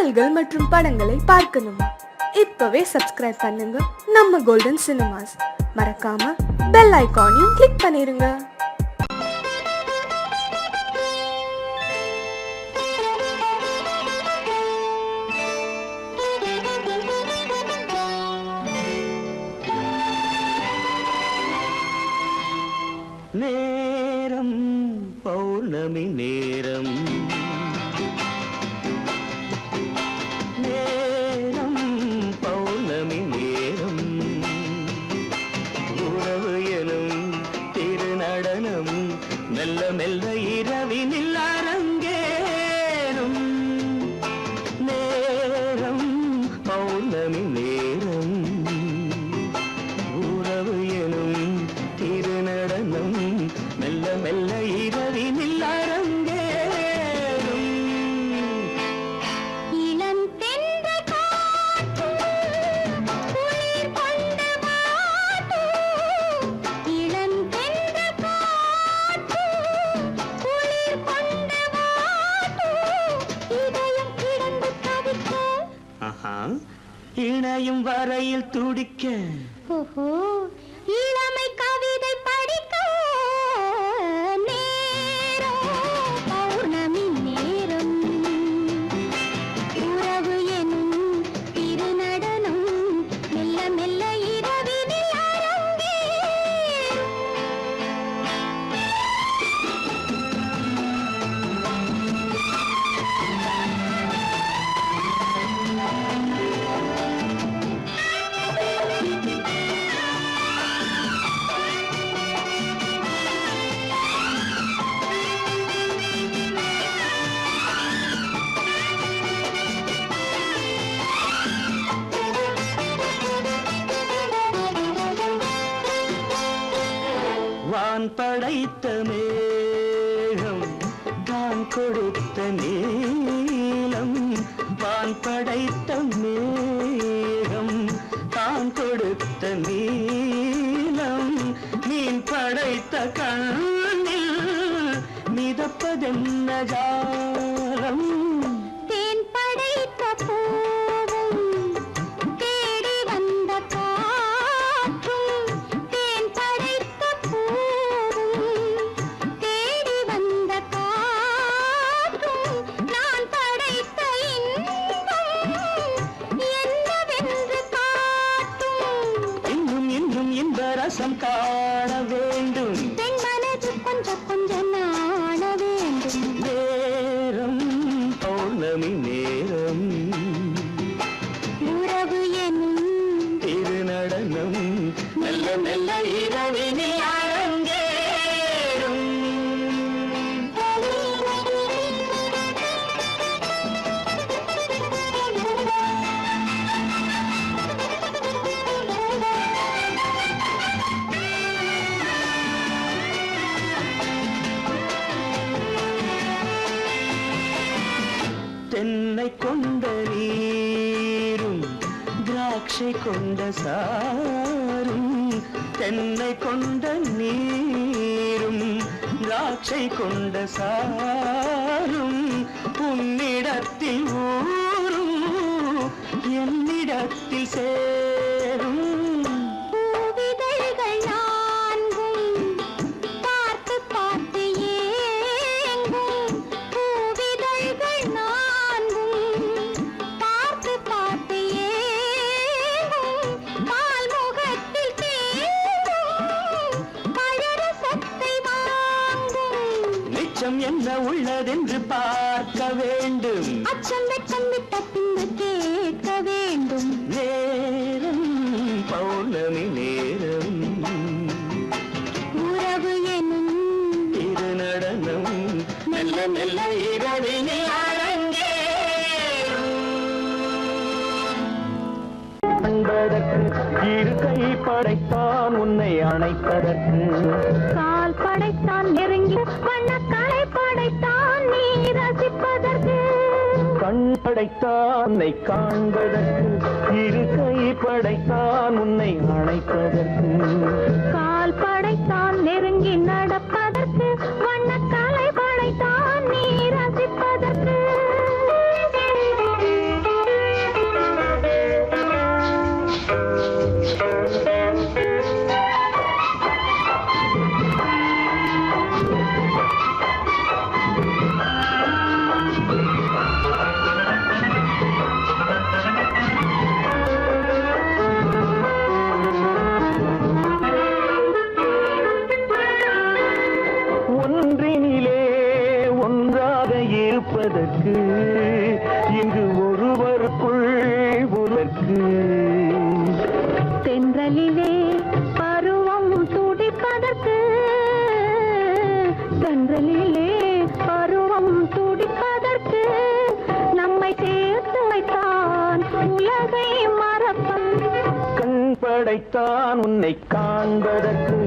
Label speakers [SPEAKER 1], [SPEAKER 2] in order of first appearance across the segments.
[SPEAKER 1] பாடல்கள் மற்றும் படங்களை பார்க்கணுமா? இப்பவே சப்ஸ்கிரைப் பண்ணுங்க நம்ம கோல்டன் சினிமாஸ். மறக்காம பெல் ஐகானையும் கிளிக் பண்ணிருங்க.
[SPEAKER 2] நேரம் பௌர்ணமி நேரம், நேரம் பௌர்ணமி நேரம், உறவு எனும் திருநடனம் மெல்ல மெல்ல இரவினில் அரங்கேறும். நேரம் பௌர்ணமி நேரம், உறவு எனும் திருநடனம் மெல்ல மெல்ல இரவினில் அரங்கேறும்.
[SPEAKER 3] இளம் தென்றல் காற்று குளிர் கொண்ட வாட்டு, இளம் தென்றல் காற்று குளிர் கொண்ட வாட்டு, இதயம் கிடந்து தவிக்க,
[SPEAKER 2] இணையும் வரையில் துடிக்க,
[SPEAKER 3] ஓஹோ இளமை கவிதை படிக்க. நேரம் பௌர்ணமி நேரம், உறவு எனும் திருநடனம் மெல்ல மெல்ல இரவினில் அரங்கேறும்.
[SPEAKER 2] வான் படைத்த மேகம் தான் கொடுத்த நீலம், வான் படைத்த மேகம் தான் கொடுத்த நீலம், மீன் படைத்த கண்ணில் மிதப்பதென்ன ஜாலம்.
[SPEAKER 3] தேன் படைத்த பூவும் தேடி வந்த காற்றும், தேன் படைத்த பூவும் தேடி வந்த காற்றும், நான் படைத்த இன்பம் என்னவென்று காட்டும்.
[SPEAKER 2] இன்னும் இன்னும் இந்த ரசம் காண வேண்டும்.
[SPEAKER 3] பெண் மனது கொஞ்சம் கொஞ்சம் நாண வேண்டும்.
[SPEAKER 2] நேரம் பௌர்ணமி நேரம்,
[SPEAKER 3] உறவு எனும்
[SPEAKER 2] திருநடனம் மெல்ல மெல்ல இரவினில் அரங்கேறும். தென்னை கொண்ட நீரும் திராட்சை கொண்ட சாரும், தென்னை கொண்ட நீரும் திராட்சை கொண்ட சாரும், உன்னிடத்தில் ஊரும் என்னிடத்தில் சேரும்.
[SPEAKER 3] பூவிதழ்கள் நான்கும் பார்த்து பார்த்து ஏங்கும், பூவிதழ்கள் நான்கும் பார்த்து பார்த்து ஏங்கும், பால்முகத்தில் தேங்கும் பழரசத்தை வாங்கும்.
[SPEAKER 2] நிச்சம் என்ன உள்ளதென்று பார்க்க வேண்டும்.
[SPEAKER 3] அச்சம் வெச்சம் விட்ட பின்பு கேட்க வேண்டும்.
[SPEAKER 2] நேரம் பௌர்ணமி நேரம்,
[SPEAKER 3] உறவு எனும்
[SPEAKER 2] திருநடனம் மெல்ல மெல்ல இரவினில் அரங்கேறும். அன்பதற்கு இரு கை படைத்தான் உன்னை அணைப்பதற்கு,
[SPEAKER 3] கால் படைத்தான் நெருங்கி வண்ணக்கலை படைத்தான் நீ ரசிப்பதற்கு,
[SPEAKER 2] கண் படைத்தான் உன்னை காண்பதற்கு, இரு கை படைத்தான் உன்னை அணைப்பதற்கு,
[SPEAKER 3] கால் படைத்தான் நெருங்கி நடப்பதற்கு, வண்ணக்கலை படைத்தான் நீ ரசிப்பதற்கு. உலகை மறப்பன்.
[SPEAKER 2] கண் படைத்தான் உன்னை காண்பதற்கு,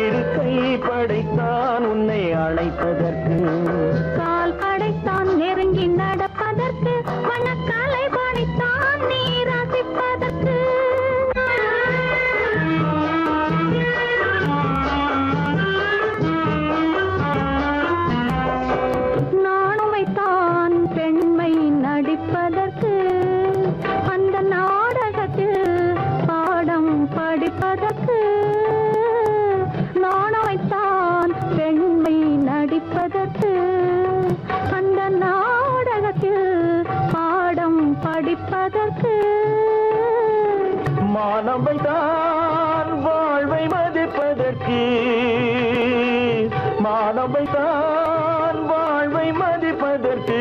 [SPEAKER 2] இரு கை படைத்தான் உன்னை அழைப்பதற்கு,
[SPEAKER 3] கால் படைத்தான் நெருங்கி நடப்பதற்கு, மனக்காலை படைத்தான் நீ ரசிப்பதற்கு. நானும் வைத்தான் பெண்மை நடிப்பதற்கு, அந்த நாடகத்தில் பாடம் படிப்பதற்கு. நானும் வைத்தான் பெண்மை நடிப்பதற்கு, அந்த நாடகத்தில் பாடம் படிப்பதற்கு.
[SPEAKER 2] மானவைதான் வாழ்வை மதிப்பதற்கு, மானவைதான் வாழ்வை மதிப்பதற்கு,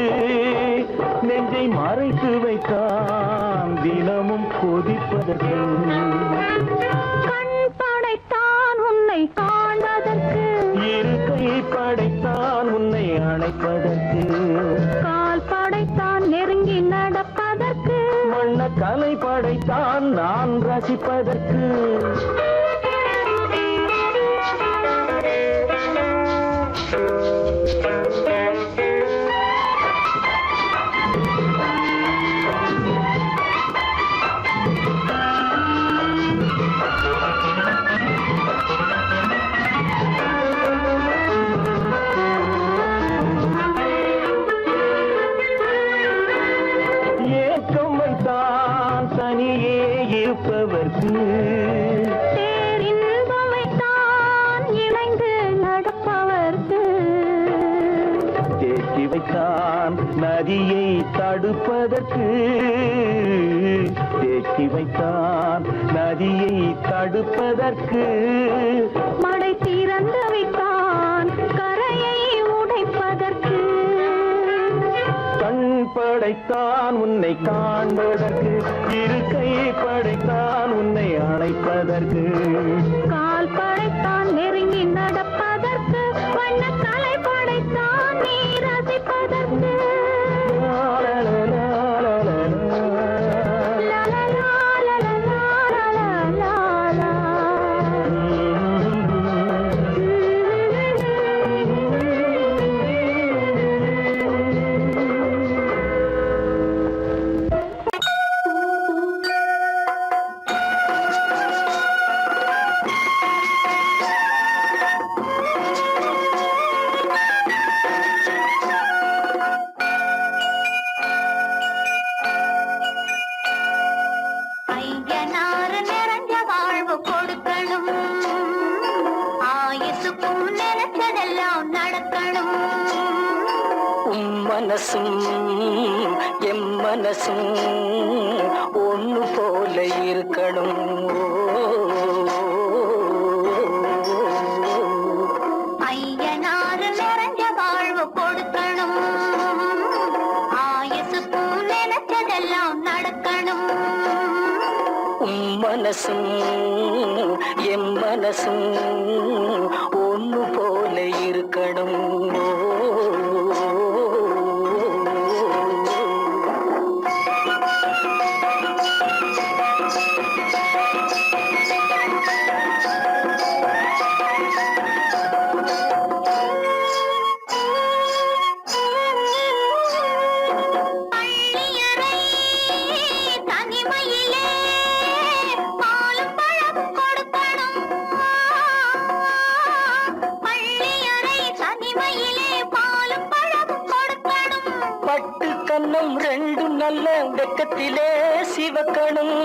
[SPEAKER 2] நெஞ்சை மறைத்து வைத்தான் தினமும் கொதிப்பதற்கு,
[SPEAKER 3] கண் படைத்தான் உன்னை காண்பதற்கு,
[SPEAKER 2] இரு கை படைத்தான் உன்னை அணைப்பதற்கு,
[SPEAKER 3] கால் படைத்தான் நெருங்கி நடப்பதற்கு.
[SPEAKER 2] வண்ண கலை படைத்தான் நான் ரசிப்பதற்கு. ஏக்கம் வைத்தான் தனியே இருப்பவர்க்கு,
[SPEAKER 3] பேரின்பம் வைத்தான் இணைந்து நடப்பவர்க்கு.
[SPEAKER 2] தேக்கி வைத்தான் நதியை தடுப்பதற்கு, தேக்கி வைத்தான் நதியை தடுப்பதற்கு,
[SPEAKER 3] மடை திறந்து வைத்தான் கரையை உடைப்பதற்கு.
[SPEAKER 2] கண் படைத்தான் உன்னை காண்பதற்கு, இரு கை படைத்தான் உன்னை அணைப்பதற்கு,
[SPEAKER 3] கால் படைத்தான் நெருங்கி நடப்பதற்கு, வண்ண கலை படைத்தான் நீ ரசிப்பதற்கு. ஐயனார் நிறைஞ்ச வாழ்வு கொடுக்கணும், ஆயுசுக்கும் நினைச்சதெல்லாம் நடக்கணும்.
[SPEAKER 4] மனசும் எம் மனசும் ஒன்று போல இருக்கணும்.
[SPEAKER 3] ஐயனார் நிறைஞ்ச வாழ்வு கொடுக்கணும், ஆயுசுக்கும் நினைச்சதெல்லாம் நடக்கணும்.
[SPEAKER 4] மனசும் எம் மனசும் ஒன்று போல இருக்கணும்.
[SPEAKER 3] பள்ளியறை தனிமையிலே பாலும் பழம் கொடுக்கணும். பள்ளியறை தனிமையிலே பாலும் பழம் கொடுக்கணும்.
[SPEAKER 4] பட்டு கண்ணம் ரெண்டு நல்ல வெக்கத்திலே சிவக்கணும்.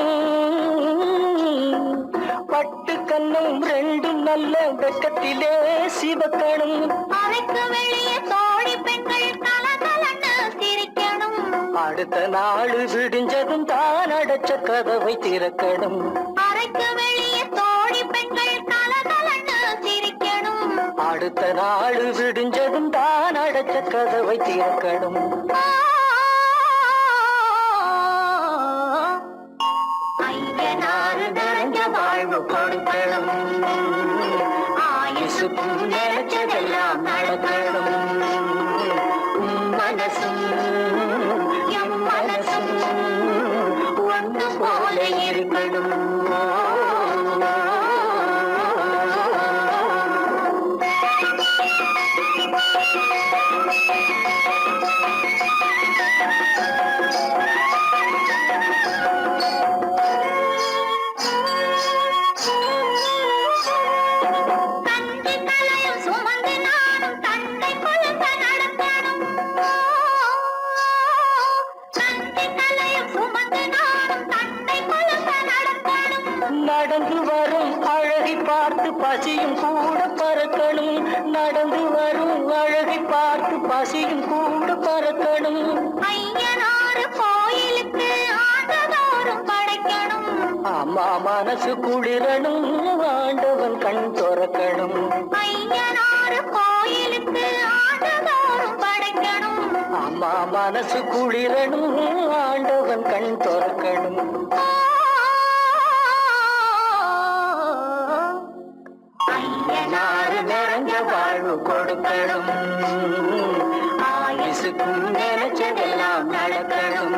[SPEAKER 4] பட்டு கண்ணம் ரெண்டு நல்ல வெக்கத்திலே சிவக்கணும்.
[SPEAKER 3] அறைக்கு வெளியே தோழி பெண்கள் கலகலன்னு சிரிக்கணும்.
[SPEAKER 4] அடுத்த நாள் விடிஞ்சதும் தான் அடைச்ச கதவை திறக்கணும்.
[SPEAKER 3] அறைக்கு வெளியே தோழி பெண்கள் கலகலன்னு சிரிக்கணும்.
[SPEAKER 4] அடுத்த நாள் விடிஞ்சதும் தான் அடைச்ச கதவை திறக்கணும்.
[SPEAKER 3] ஐயனார் நிறைஞ்ச வாழ்வு கொடுக்கணும், ஆயுசுக்கும் நினைச்சதெல்லாம் நடக்கணும்.
[SPEAKER 4] மனசும் எம் மனசும் இருக்கணும். நடந்து வரும் அழகை பார்த்து பசியும் கூட பறக்கணும். நடந்து வரும் அழகை பார்த்து பசியும் கூட பறக்கணும்.
[SPEAKER 3] ஐயனாறு கோயிலுக்கு ஆண்டதோறும் படைக்கணும்.
[SPEAKER 4] அம்மா மனசு குளிரணும், ஆண்டவன் கண் துறக்கணும்.
[SPEAKER 3] ஐயனாறு கோயிலுக்கு ஆண்டதோறும் படைக்கணும்.
[SPEAKER 4] அம்மா மனசு குளிரணும், ஆண்டவன் கண் துறக்கணும். ஐயனாறு நிறைஞ்ச வாழ்வு கொடுக்கணும். ஆயுசுக்கும் நினைச்சதெல்லாம் நடக்கணும்.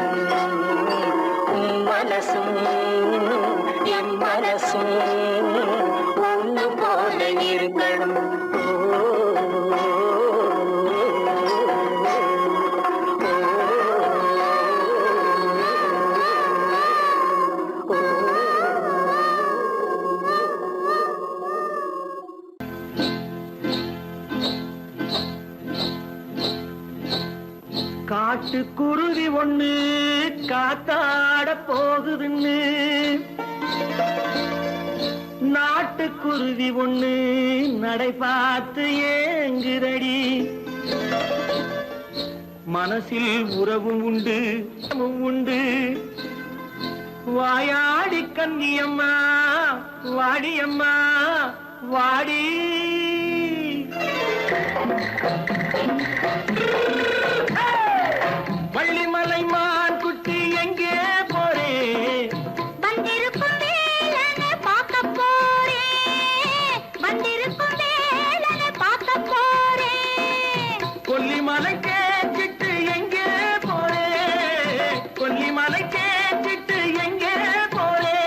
[SPEAKER 4] மனசும் என் மனசும் ஒன்று போல இருக்கணும்.
[SPEAKER 2] காட்டுக்குருவி ஒண்ணு காத்தாட போகுதுன்னு நாட்டுக்குருவி ஒண்ணு நடை பார்த்து ஏங்குதடி. மனசில் உறவும் உண்டு உண்டு. வாயாடி கன்னியம்மா வாடியம்மா வாடி. வள்ளிமலை மான் குட்டி எங்கே போறே?
[SPEAKER 3] வந்திருக்கும் வேலனை பார்க்க போறேன். வந்திருக்கும் வேலனை பார்க்க போறேன்.
[SPEAKER 2] கொல்லிமலை கேட்டுட்டு எங்கே போறே? கொல்லிமலை கேட்டுட்டு எங்கே போறே?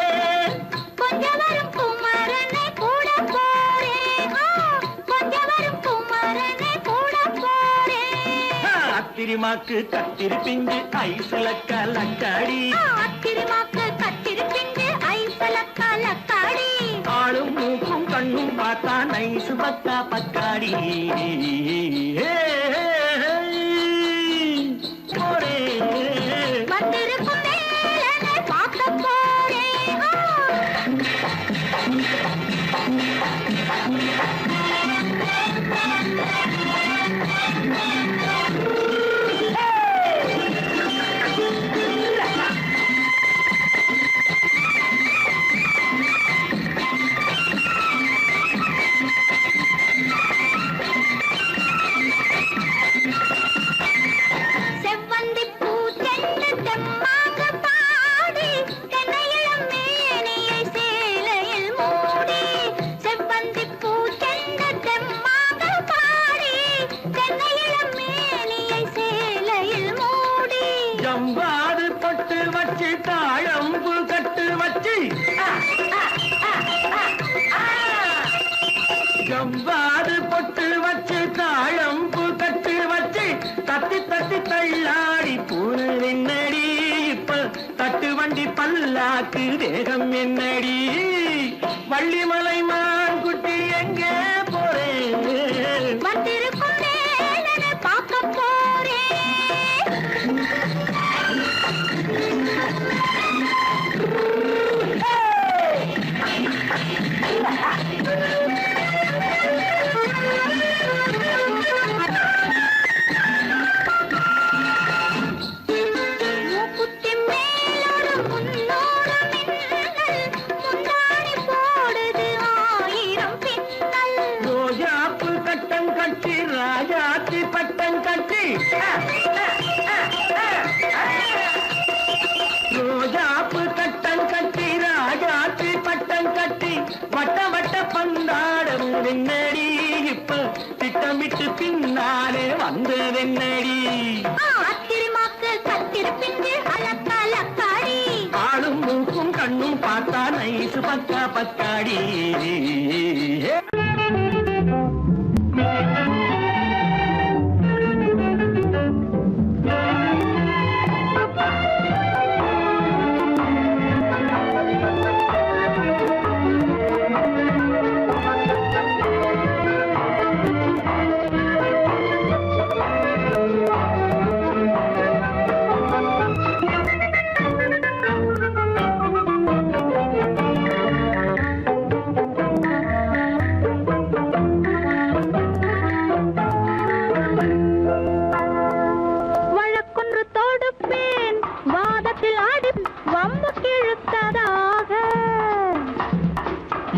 [SPEAKER 3] கொஞ்சம் வரும் குமரனை கூட போறேன். கொஞ்சம் வரும் குமரனை கூட போறேன்.
[SPEAKER 2] அத்திரிமாக்கு கத்திரி பிஞ்சு ஐசுல கலக்காடி.
[SPEAKER 3] அத்திரிமாக்கு கத்திரி பிஞ்சு ஐசுல கலக்காடி.
[SPEAKER 2] ஆளும் மூக்கும் கண்ணும் பார்த்தா நைசு பக்கா பக்காடி. போரே
[SPEAKER 3] வந்திருக்கும் வேலனை பார்க்க போறேன். செவ்வந்தி பூ தென்ன தெம்மாக பாடி தென்னையிளம் மேனியை சேலையில் மூடி. செவ்வந்தி பூ தென்ன தெம்மாக பாடி தென்னையிளம் மேனியை சேலையில் மூடி.
[SPEAKER 2] ஜம்பாது பொட்டு வச்சு தாழம்பு கட்டு வச்சு. ஜம்பாது பொட்டு வச்சு தாழம்பு கட்டு வச்சு தட்டி தட்டி தள்ளாடி பூனு என்னடி. இப்ப தட்டு வண்டி பல்லாக்கு வேகம் என்னடி. வள்ளிமலை மான் குட்டி எங்கே போறேன்?
[SPEAKER 3] வந்திருக்கும் வேலனை பார்க்க போறேன். மூக்குத்தி மேலோடு முன்னோடு மின்னல். முந்தாணி போடுது ஆயிரம் பின்னல்.
[SPEAKER 2] ரோஜாப்பு கட்டம் கட்டி ராஜாத்தி பட்டம் கட்டி. ரோஜாப்பு கட்டம் கட்டி ராஜாத்தி பட்டம் கட்டி வட்ட வட்ட பந்தாடம் வெண்ணடி. இப்ப திட்டமிட்டு பின்னாலே வந்த வெண்ணடி.
[SPEAKER 3] அத்திரிமாக்கு கத்திரி பிஞ்சு அலக்கலக்காடி.
[SPEAKER 2] ஆளும் மூக்கும் கண்ணும் பார்த்தா நைசு பக்கா பக்காடி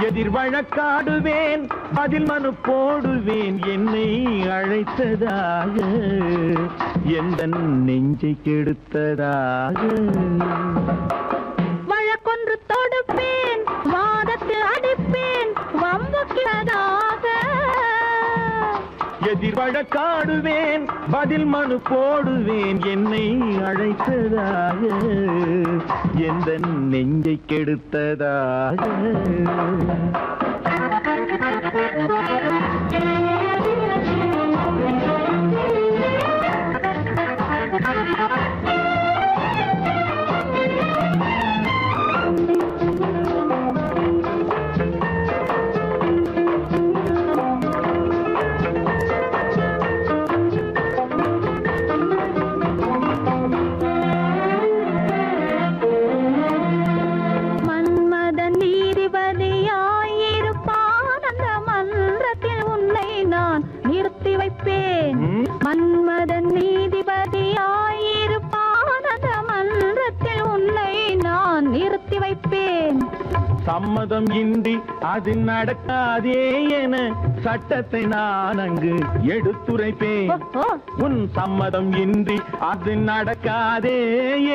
[SPEAKER 2] எதிர் வழக்காடுவேன் பதில் மனு போடுவேன் என்னை அழைத்ததாக எந்த நெஞ்சை கெடுத்ததாக
[SPEAKER 3] வழக்கொன்று தொடுப்பேன் வாதத்தில் அடிப்பேன் வம்புக்கிறதாக
[SPEAKER 2] எதிர் வழக்காடுவேன் பதில் மனு போடுவேன் என்னை அழைத்ததாக எந்த நெஞ்சை கெடுத்ததாக
[SPEAKER 3] மன்மதன் நீதிபதியாயிருப்பான் அந்த மன்றத்தில் உன்னை நான் நிறுத்தி வைப்பேன்.
[SPEAKER 2] சம்மதம் இன்றி அது நடக்காதே என சட்டத்தை நான் அங்கு எடுத்துரைப்பேன். உன் சம்மதம் இன்றி அது நடக்காதே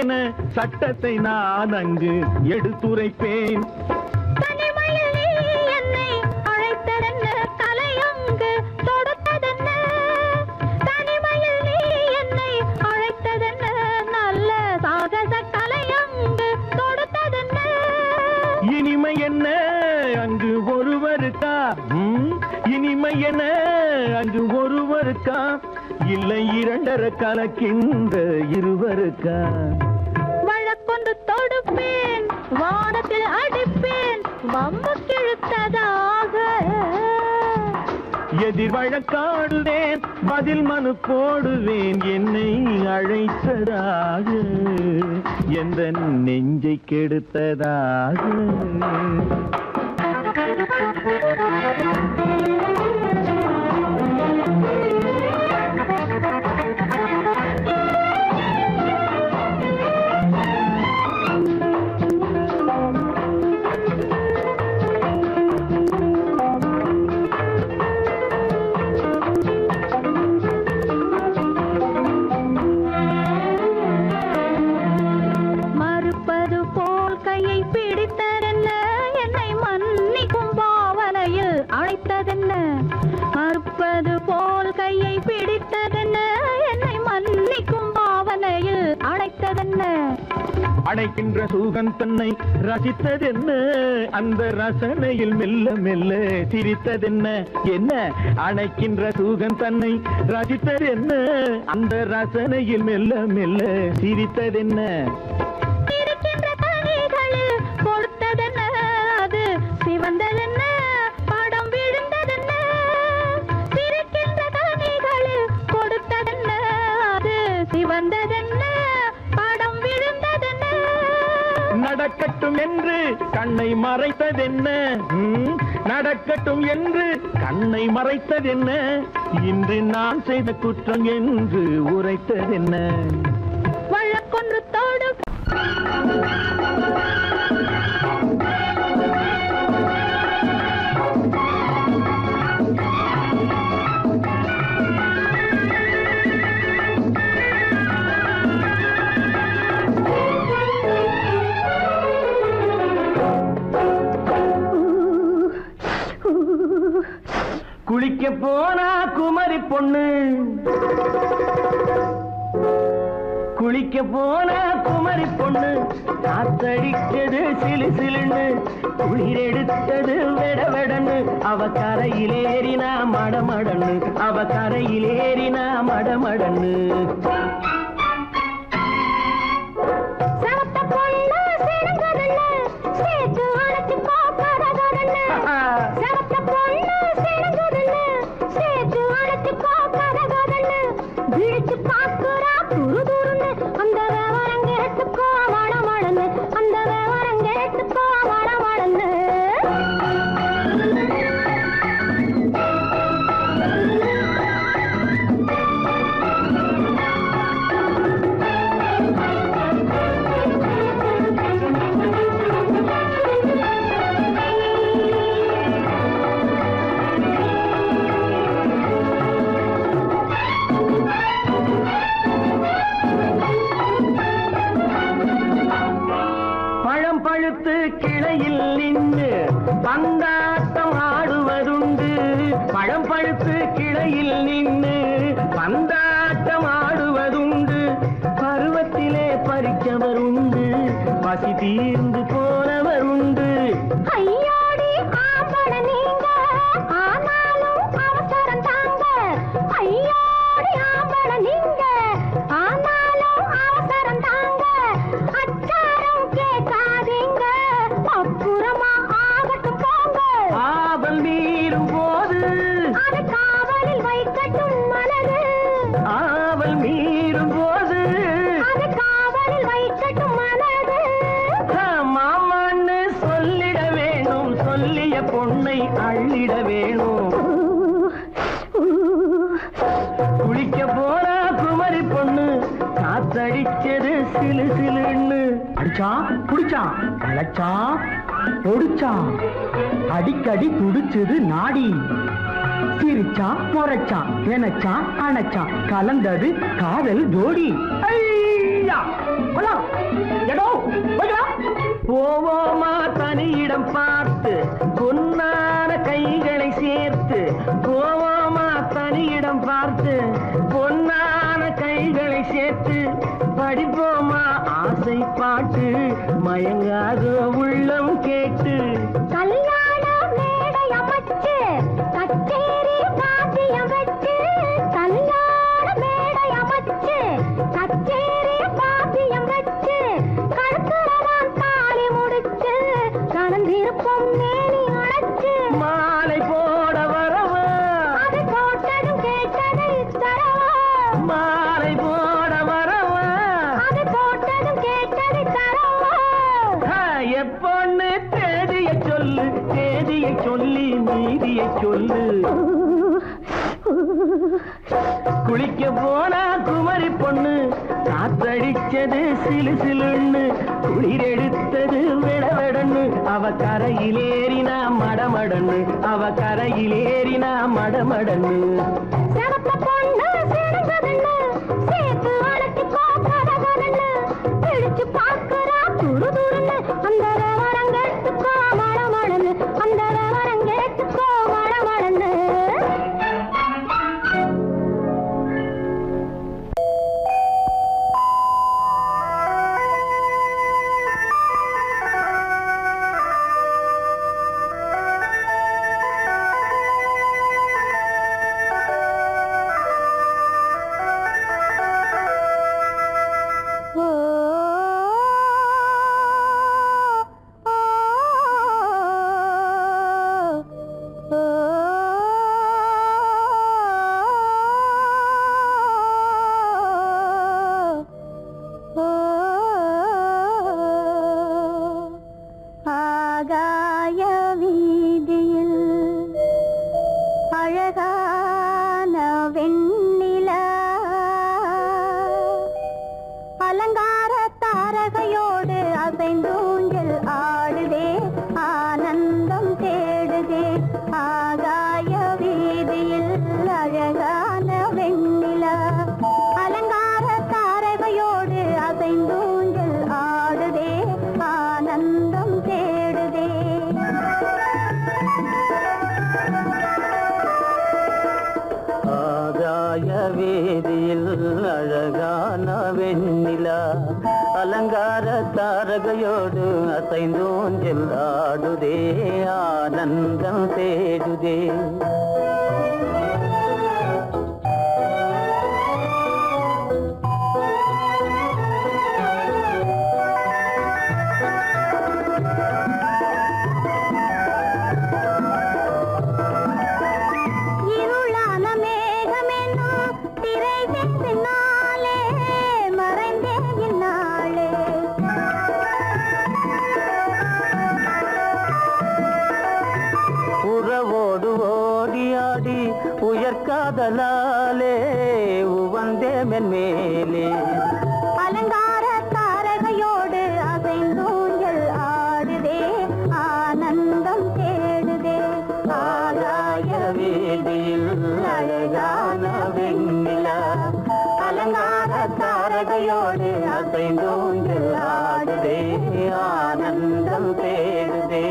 [SPEAKER 2] என சட்டத்தை நான் அங்கு எடுத்துரைப்பேன். இனிமை என்ன அங்கு ஒருவருக்கா, இனிமை என்ன அங்கு ஒருவருக்கா, இல்லை இரண்டரை கலக்கின்ற இருவருக்கா.
[SPEAKER 3] வழக்கொண்டு தொடுப்பேன் வானத்தில் அடிப்பேன் வம்பு கிழுத்ததாக.
[SPEAKER 2] எதிர் வழக்காடுவேன் பதில் மனு போடுவேன் என்னை அழைத்ததாக எந்த நெஞ்சை கெடுத்ததாக.
[SPEAKER 3] மறுப்பது போல் கையை பிடித்ததென்ன, என்னை மன்னிக்கும் பாவனையில் அழைத்ததென்ன.
[SPEAKER 2] அழைக்கின்ற சுகம் தன்னை ரசித்ததென்ன, அந்த ரசனையில் மெல்ல மெல்ல சிரித்ததென்ன. என்ன அழைக்கின்ற சுகம் தன்னை ரசித்ததென்ன, அந்த ரசனையில் மெல்ல மெல்ல சிரித்ததென்ன.
[SPEAKER 3] கொடுத்ததென்ன அது சிவந்ததென்ன, படம் விழுந்ததென்ன. சிரிக்கின்ற கனிகளில் கொடுத்ததென்ன அது சிவந்ததென்ன, படம் விழுந்ததென்ன.
[SPEAKER 2] நடக்கட்டும் என்று கண்ணை மறைத்ததென்ன, நடக்கட்டும் என்று கண்ணை மறைத்ததென்ன, இன்று நான் செய்த குற்றம் என்று உரைத்ததென்ன.
[SPEAKER 3] வழக்கொன்று தோடு
[SPEAKER 2] குளிக்க போனா குமரி பொண்ணு, குளிக்க போனா குமரி பொண்ணு காத்தடிச்சது சிலு சிலுன்னு குளிர் எடுத்தது வெட வெடன்னு அவ கரையிலேறினா மடமடன்னு அவ கரையிலேறினா மடமடன்னு பழுத்து கிளையில் நின்று பந்தாட்டம் ஆடுவதுண்டு பழம் பழுத்து கிளையில் நின்று பந்தாட்டம் ஆடுவதுண்டு பருவத்திலே பறிச்சவர் உண்டு பசி தீர்ந்து போனவர் உண்டு
[SPEAKER 3] ஐயோடி ஆம்பள நீங்க ஆனாலும் அவசரம் தாங்க ஐயோடி ஆம்பள நீங்க ஆனாலும் அவசரம் தாங்க அச்சாரம் கேட்காதீங்க அப்புறமா ஆகட்டும் போங்க
[SPEAKER 2] ஆவல் மீறும் போது
[SPEAKER 3] அது காவலில் வைக்கட்டும் மனது
[SPEAKER 2] ஆவல் மீறும் போது
[SPEAKER 3] அது காவலில் வைக்கட்டும் மனது
[SPEAKER 2] மாமான்னு சொல்லிட வேணும் சொல்லிய பொண்ணை அள்ளிட வேணும் குளிக்க போனா குமரி பொண்ணு காத்தடிச்சது சிலு சிலுன்னு அடிச்சா புடிச்சா அழைச்சா பொடிச்சா அடிக்கடி துடிச்சது நாடி சிரிச்சா முறைச்சா எனச்சா அணைச்சா கலந்தது காதல் ஜோடி போவோமா தனியிடம் பார்த்து பொன்னான கைகளை சேர்த்து போவோமா தனியிடம் பார்த்து பொன்னான கைகளை சேர்த்து படிப்போமா ஆசை பாட்டு மயங்காத உள்ளம் கேட்டு
[SPEAKER 3] கல்யாண மேடை அமைச்சு கச்சேரி வாத்தியம் வச்சு கல்யாண மேடை அமைச்சு கச்சேரி வாத்தியம் வச்சு கழுத்துறதான் தாலி முடிச்சு கலந்திருப்போம் மேனி அணைச்சு
[SPEAKER 2] மாலை போட வரவா
[SPEAKER 3] அது போட்டதும் கேட்டதை தரவா
[SPEAKER 2] மாலை போட வரவா
[SPEAKER 3] அது போட்டதும் கேட்டதை தரவா
[SPEAKER 2] எப்பொண்ணு தேதியை சொல்லு தேதியை சொல்லி நீதியை சொல்லு குளிக்க போனா குமரி பொண்ணு காத்தடிச்சது சிலு சிலுன்னு குளிர் எடுத்தது விடவெடன்னு அவ கரையிலேறினா மடமடன்னு அவ கரையிலேறினா மடமடன்னு
[SPEAKER 3] சிவத்த பொண்ணு சிறந்ததுன்னு சேர்த்து அழைச்சிக்கோ கதகதன்னு பிடிச்சு பார்க்கறா துரு துருன்னு அந்த வரங்கெட்டுக்கோ மழமழன்னு அந்த வரங்கெட்டுக்கோ மழமழன்னு ஆகாய வீதியில் அழகான வெண்ணிலா அலங்கார தாரகையோடு அசைந்தூஞ்சல் ஆடுதே ஆனந்தம் தேடுதே ஆகாய வீதியில் அழகான வெண்ணிலா அலங்கார தாரகையோடு அசைந்தூஞ்சல் ஆடுதே ஆனந்தம் தேடுதே
[SPEAKER 4] ஆகாய வேதியில் அழகான வெண்ணிலா அலங்க தாரகையோடு அசைந்தோஞ்சல் ஆடுதே ஆனந்தம் தேடுதே உயர்காதலாலே உவந்தே மென்மேலே
[SPEAKER 3] அலங்கார தாரகையோடு அசைந்தூஞ்சல் ஆடுதே ஆனந்தம் தேடுதே
[SPEAKER 4] ஆகாய வீதியில் அழகான வெண்ணிலா அலங்கார தாரகையோடு அசைந்தூஞ்சல் ஆடுதே ஆனந்தம் தேடுதே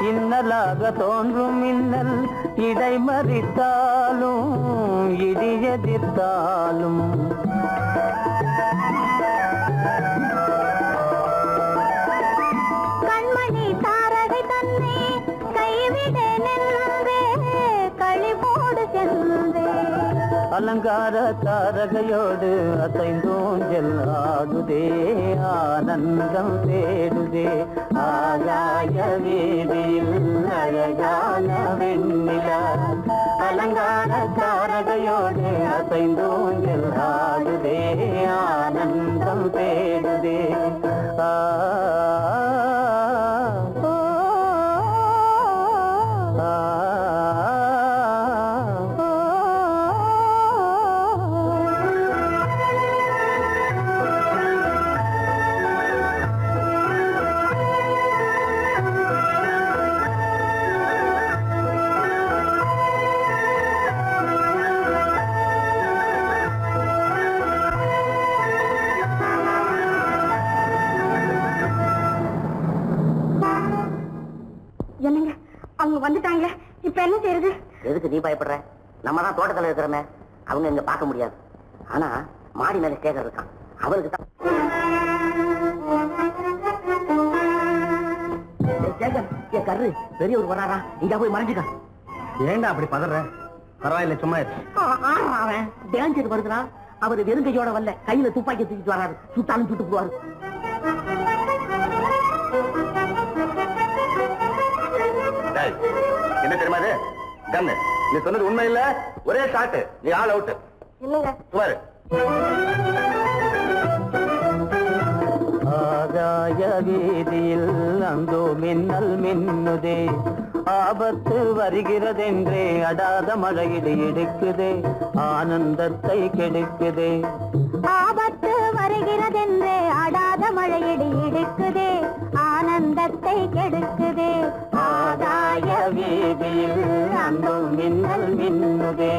[SPEAKER 4] இன்னலாக தோன்றும் மின்னல் இடைமறித்தாலும் இடி எதிர்த்தாலும்
[SPEAKER 3] கண்மணி தாரகை தன்னை கைவிட நின்றே களிபோடு சென்றே
[SPEAKER 4] அலங்கார தாரகையோடு அசைந்தோஞ்சல் ஆடுதே ஆனந்தம் தேடுதே ஆகாய வீதியில் அழகான வெண்ணிலா அலங்கார தாரகையோடு அசைந்தோஞ்சல் ஆடுதே ஆனந்தம் தேடுதே
[SPEAKER 3] என்னங்க அவங்க வந்துட்டாங்களே இப்ப என்ன செய்யறது?
[SPEAKER 5] எதுக்கு நீ பயப்படுற? நம்ம தான் தோட்டத்துல இருக்கிறோமே, அவங்க இங்க பார்க்க முடியாது. ஆனா மாடி மேல ஸ்டேகர் இருக்கான், அவருக்கு தான். கரு பெரியவர் வராரா, இங்க போய் மறைஞ்சுக்க.
[SPEAKER 4] ஏண்டா அப்படி பதற? பரவாயில்ல, சும்மா
[SPEAKER 5] அவன் டேஞ்சர் வருகிறான். அவர் வெறுங்கையோட வரல, கையில துப்பாக்கி தூக்கிட்டு வராரு. சுட்டாலும் சுட்டு போவாரு.
[SPEAKER 6] என்ன தெரியுமா இது? கண்ணு. நீ சொன்னது உண்மை இல்ல, ஒரே ஷாட், நீ ஆல் அவுட்.
[SPEAKER 3] இல்லங்க
[SPEAKER 6] சுமாரு.
[SPEAKER 4] ஆகாய வீதியில் அந்தோ மின்னல் மின்னுதே, ஆபத்து வருகிறதென்றே அடாத மழையிடு எடுக்குதே, ஆனந்தத்தை கெடுக்குதே.
[SPEAKER 3] ஆபத்து வருகிறதென்றே அடாத மழையடி இடுக்குதே, ஆனந்தத்தை கெடுக்குதே.
[SPEAKER 4] ஆகாய வீதியில் அந்தோ மின்னல் மின்னுதே,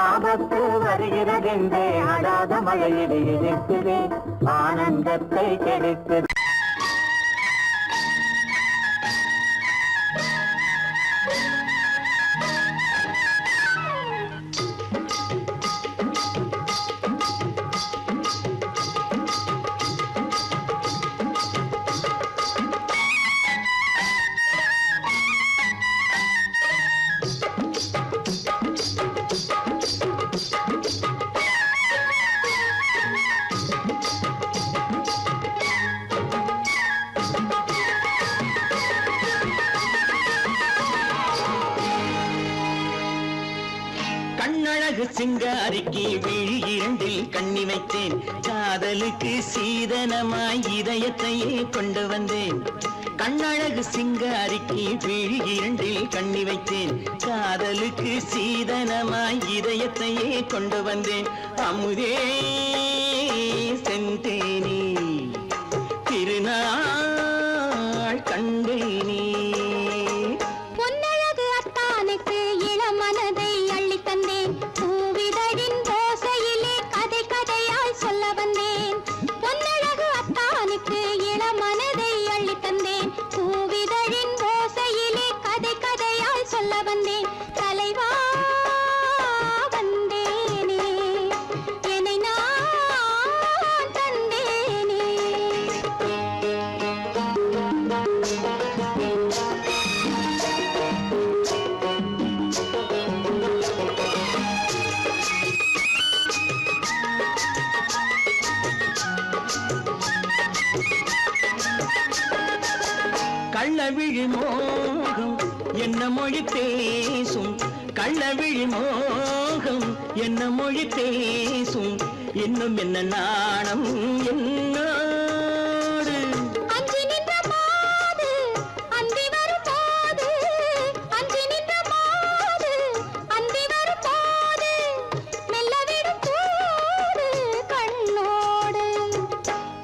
[SPEAKER 4] ஆபத்து வருகிறதென்றே அடாத மழையிடு எடுக்குதே, ஆனந்தத்தை கெடுக்குதே.
[SPEAKER 2] கண்ணழகு சிங்காரிக்கு விழி இரண்டில் கண்ணி வைத்தேன், காதலுக்கு சீதனமாய் இதயத்தையே கொண்டு வந்தேன். கண்ணழகு சிங்காரிக்கு விழி இரண்டில் கண்ணி வைத்தேன், காதலுக்கு சீதனமாய் இதயத்தையே கொண்டு வந்தேன். அமுதே செந்தேனே திருநாள் கண்டேனே. கள்ளவிழி மோகம் என்ன மொழி பேசும் கள்ளவிழி மோகம் என்ன மொழி பேசும் இன்னும் என்ன நாணம் என்னோடு
[SPEAKER 3] அஞ்சி நின்ற மாது அந்தி வரும் போது அஞ்சி நின்ற மாது அந்தி வரும் போது மெல்ல விடும் தூது கண்ணோடு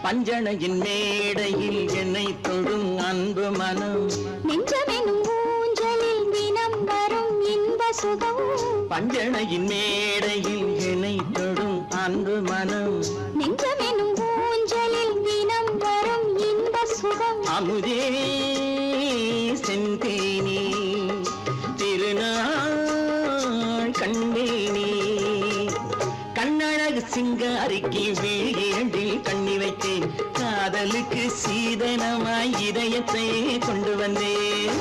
[SPEAKER 2] பஞ்சணையின் மேடையில் என்னை தொடும் அன்பு மனம்
[SPEAKER 3] நெஞ்சமெனும் ஊஞ்சலில் தினம் வரும் இன்ப சுகம்
[SPEAKER 2] பஞ்சணையின் மேடையில் என்னை தொடும் அன்பு மனம்
[SPEAKER 3] நெஞ்சமெனும் ஊஞ்சலில் தினம் வரும் இன்ப சுகம்
[SPEAKER 2] அமுதே செந்தேனே திருநாள் கண்டேனே கண்ணழகு சிங்காரிக்கு வீழிரண்டில் கண்ணி வைத்தேன் காதலுக்கு சீதனமாய் இதயத்தை கொண்டு வந்தேன்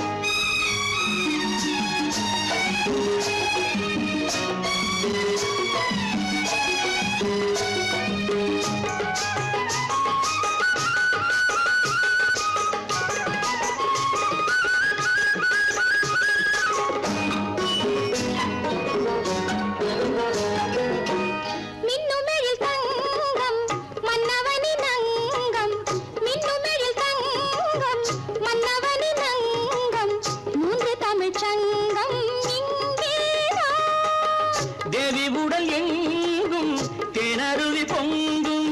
[SPEAKER 3] மின்னுமெழில் தங்கம் மன்னவனின் அங்கம் மின்னுமெழில் தங்கம் மன்னவனின் அங்கம் மூன்று தமிழ்ச் சங்கம் இங்கேதான்
[SPEAKER 2] தேவி உடல் எங்கும் தேனருவி பொங்கும்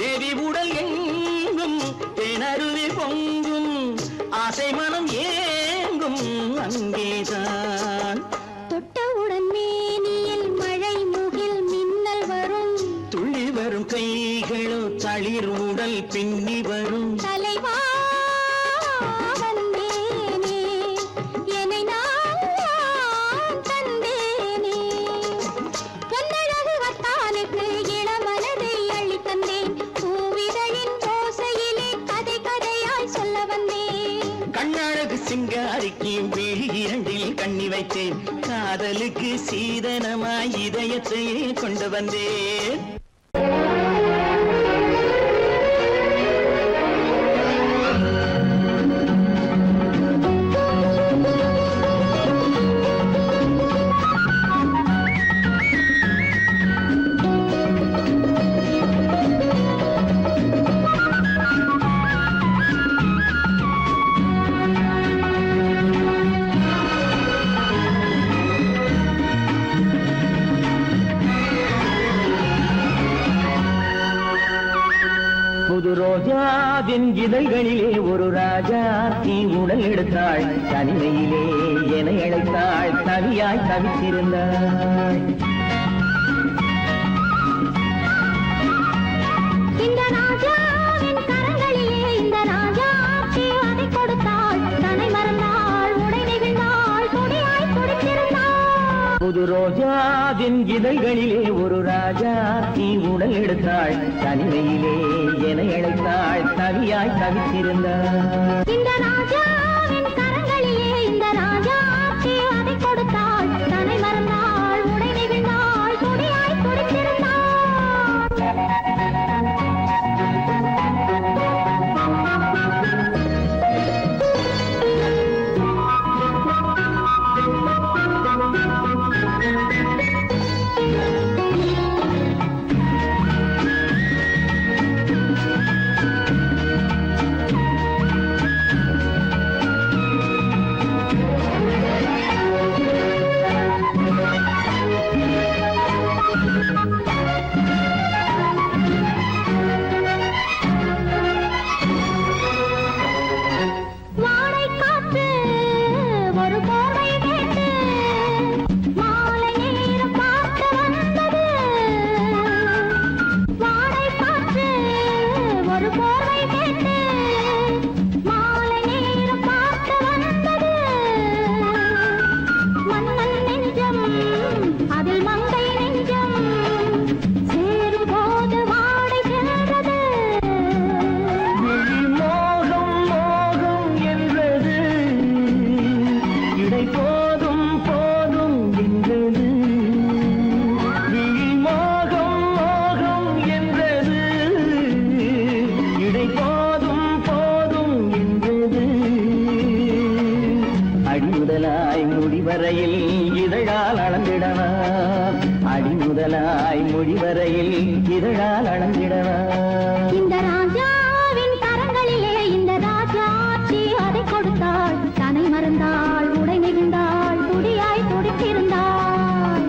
[SPEAKER 2] தேவி உடல் எங்கும் தேனருவி பொங்கும் ஆசை மனம் ஏங்கும் அங்கேதான்
[SPEAKER 3] தொட்டவுடன் மேனியில் மழை முகில் மின்னல் வரும்
[SPEAKER 2] துள்ளி வரும் கைகளோ தளிர் உடல் பின்னி வரும்
[SPEAKER 3] தலைவா வந்தேனே என்னை நான் தந்தேனே பொன்னழகு வத்தானுக்கு இளமனதை அள்ளித் தந்தேன் பூவிதழின் ஓசையிலே கதை கதையாய் சொல்ல வந்தேன்
[SPEAKER 2] கண்ணழகு சிங்காரிக்கு விழி இரண்டில் கண்ணி வைத்தேன் காதலுக்கு சீதனமாய் இதயத்தை கொண்டு வந்தேன் புது ரோஜாவின் இதழ்களிலே ஒரு ராஜா தீ உடல் எடுத்தாள் தனிமையிலே என்னை அழைத்தாள் தவியாய் தவித்திருந்தாள்
[SPEAKER 3] இந்த ராஜாவின் கரங்களிலே இந்த ராஜாக்கு அதை கொடுத்தாள் தன்னை மறந்தாள் உடை நெகிழ்ந்தாள் துணியாய் துடித்திருந்தாள்
[SPEAKER 2] புது ரோஜாவின் இதழ்களிலே ஒரு ராஜா தீ உடல் எடுத்தாள் தனிமையிலே என்னை அழைத்தாள் தவியாய் தவித்திருந்தாள்
[SPEAKER 3] இந்த ராஜாவின் கரங்களிலே இந்த ராஜாக்கு அதை கொடுத்தாள் தன்னை மறந்தாள் உடை நெகிழ்ந்தாள் துணியாய் துடித்திருந்தாள்
[SPEAKER 2] முதலாய் முடிவரையில் இதழால் அளந்திடவா அடி முதலாய் முடிவரையில் இதழால் அளந்திடவா
[SPEAKER 3] இந்த ராஜாவின் கரங்களிலே இந்த ராஜாச்சி அதை கொடுத்தாள் தனை மறந்தாள் உடை நெகிழ்ந்தாள் துடியாய் துடித்திருந்தாள்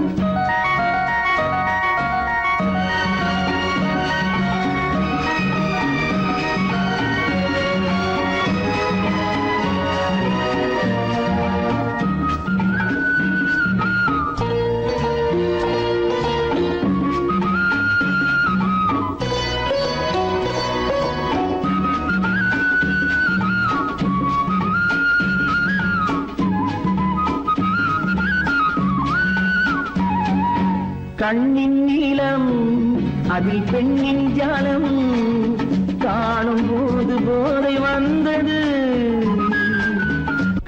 [SPEAKER 2] கண்ணின் நீளம் அதில் பெண்ணின் ஜாலம் காணும் போது போதை வந்தது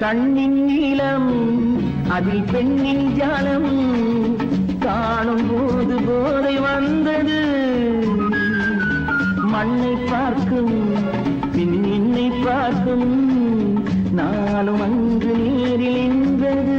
[SPEAKER 2] கண்ணின் நீளம் அதில் பெண்ணின் ஜாலம் காணும் போது போதை வந்தது மண்ணை பார்க்கும் பின் என்னை பார்க்கும் நானும் அங்கு நீரில் என்றது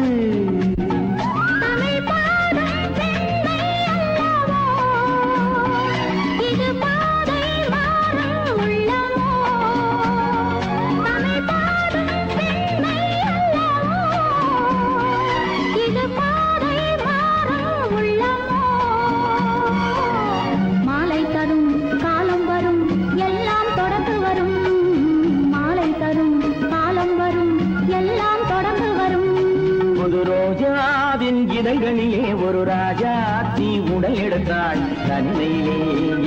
[SPEAKER 2] இதழ்களிலே ஒரு ராஜாத்தி உடல் எடுத்தாள் தன்மையிலே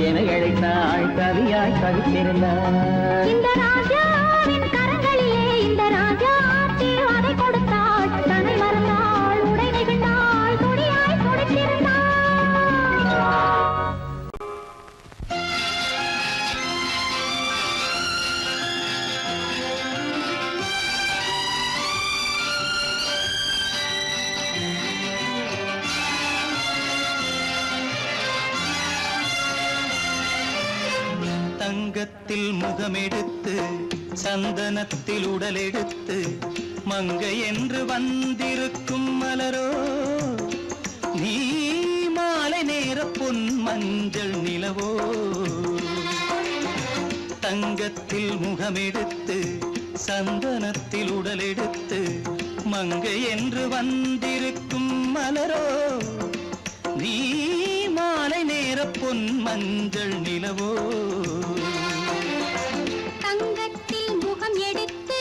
[SPEAKER 2] என அழைத்தாள் கவியாய் தவித்திருந்தாள்
[SPEAKER 3] இந்த ராஜாவின் கரங்களிலே இந்த ராஜாச்சி அதை கொடுத்தாள் தன்னை மறந்தாள் உடை நெகிழ்ந்தாள் துடியாய் துடித்திருந்தாள்
[SPEAKER 2] தங்கத்தில் முகமெடுத்து சந்தனத்தில் உடலெடுத்து மங்கை என்று வந்திருக்கும் மலரோ நீ மாலை நேர பொன் மஞ்சள் நிலவோ தங்கத்தில் முகமெடுத்து சந்தனத்தில் உடலெடுத்து மங்கை என்று வந்திருக்கும் மலரோ நீ மாலை நேர பொன் மஞ்சள் நிலவோ
[SPEAKER 3] தங்கத்தில் முகம் எடுத்து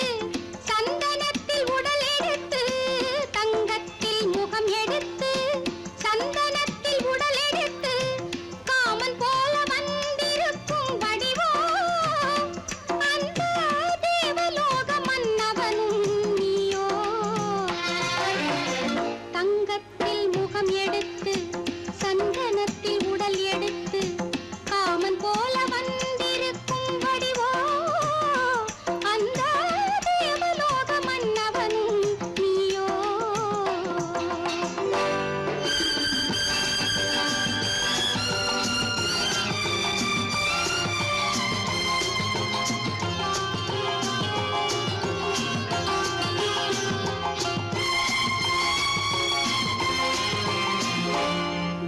[SPEAKER 3] சந்தனத்தில் உடல் எடுத்து தங்கத்தில் முகம் எடுத்து சந்தனத்தில் உடல் எடுத்து காமன் போல வந்திருக்கும் வடிவோ அந்த தேவலோக மன்னவனும் நீயோ தங்கத்தில் முகம் எடுத்து சந்தனத்தில் உடல் எடுத்து காமன் போல வந்திருக்கும் வடிவோ அந்த தேவலோக மன்னவனும் நீயோ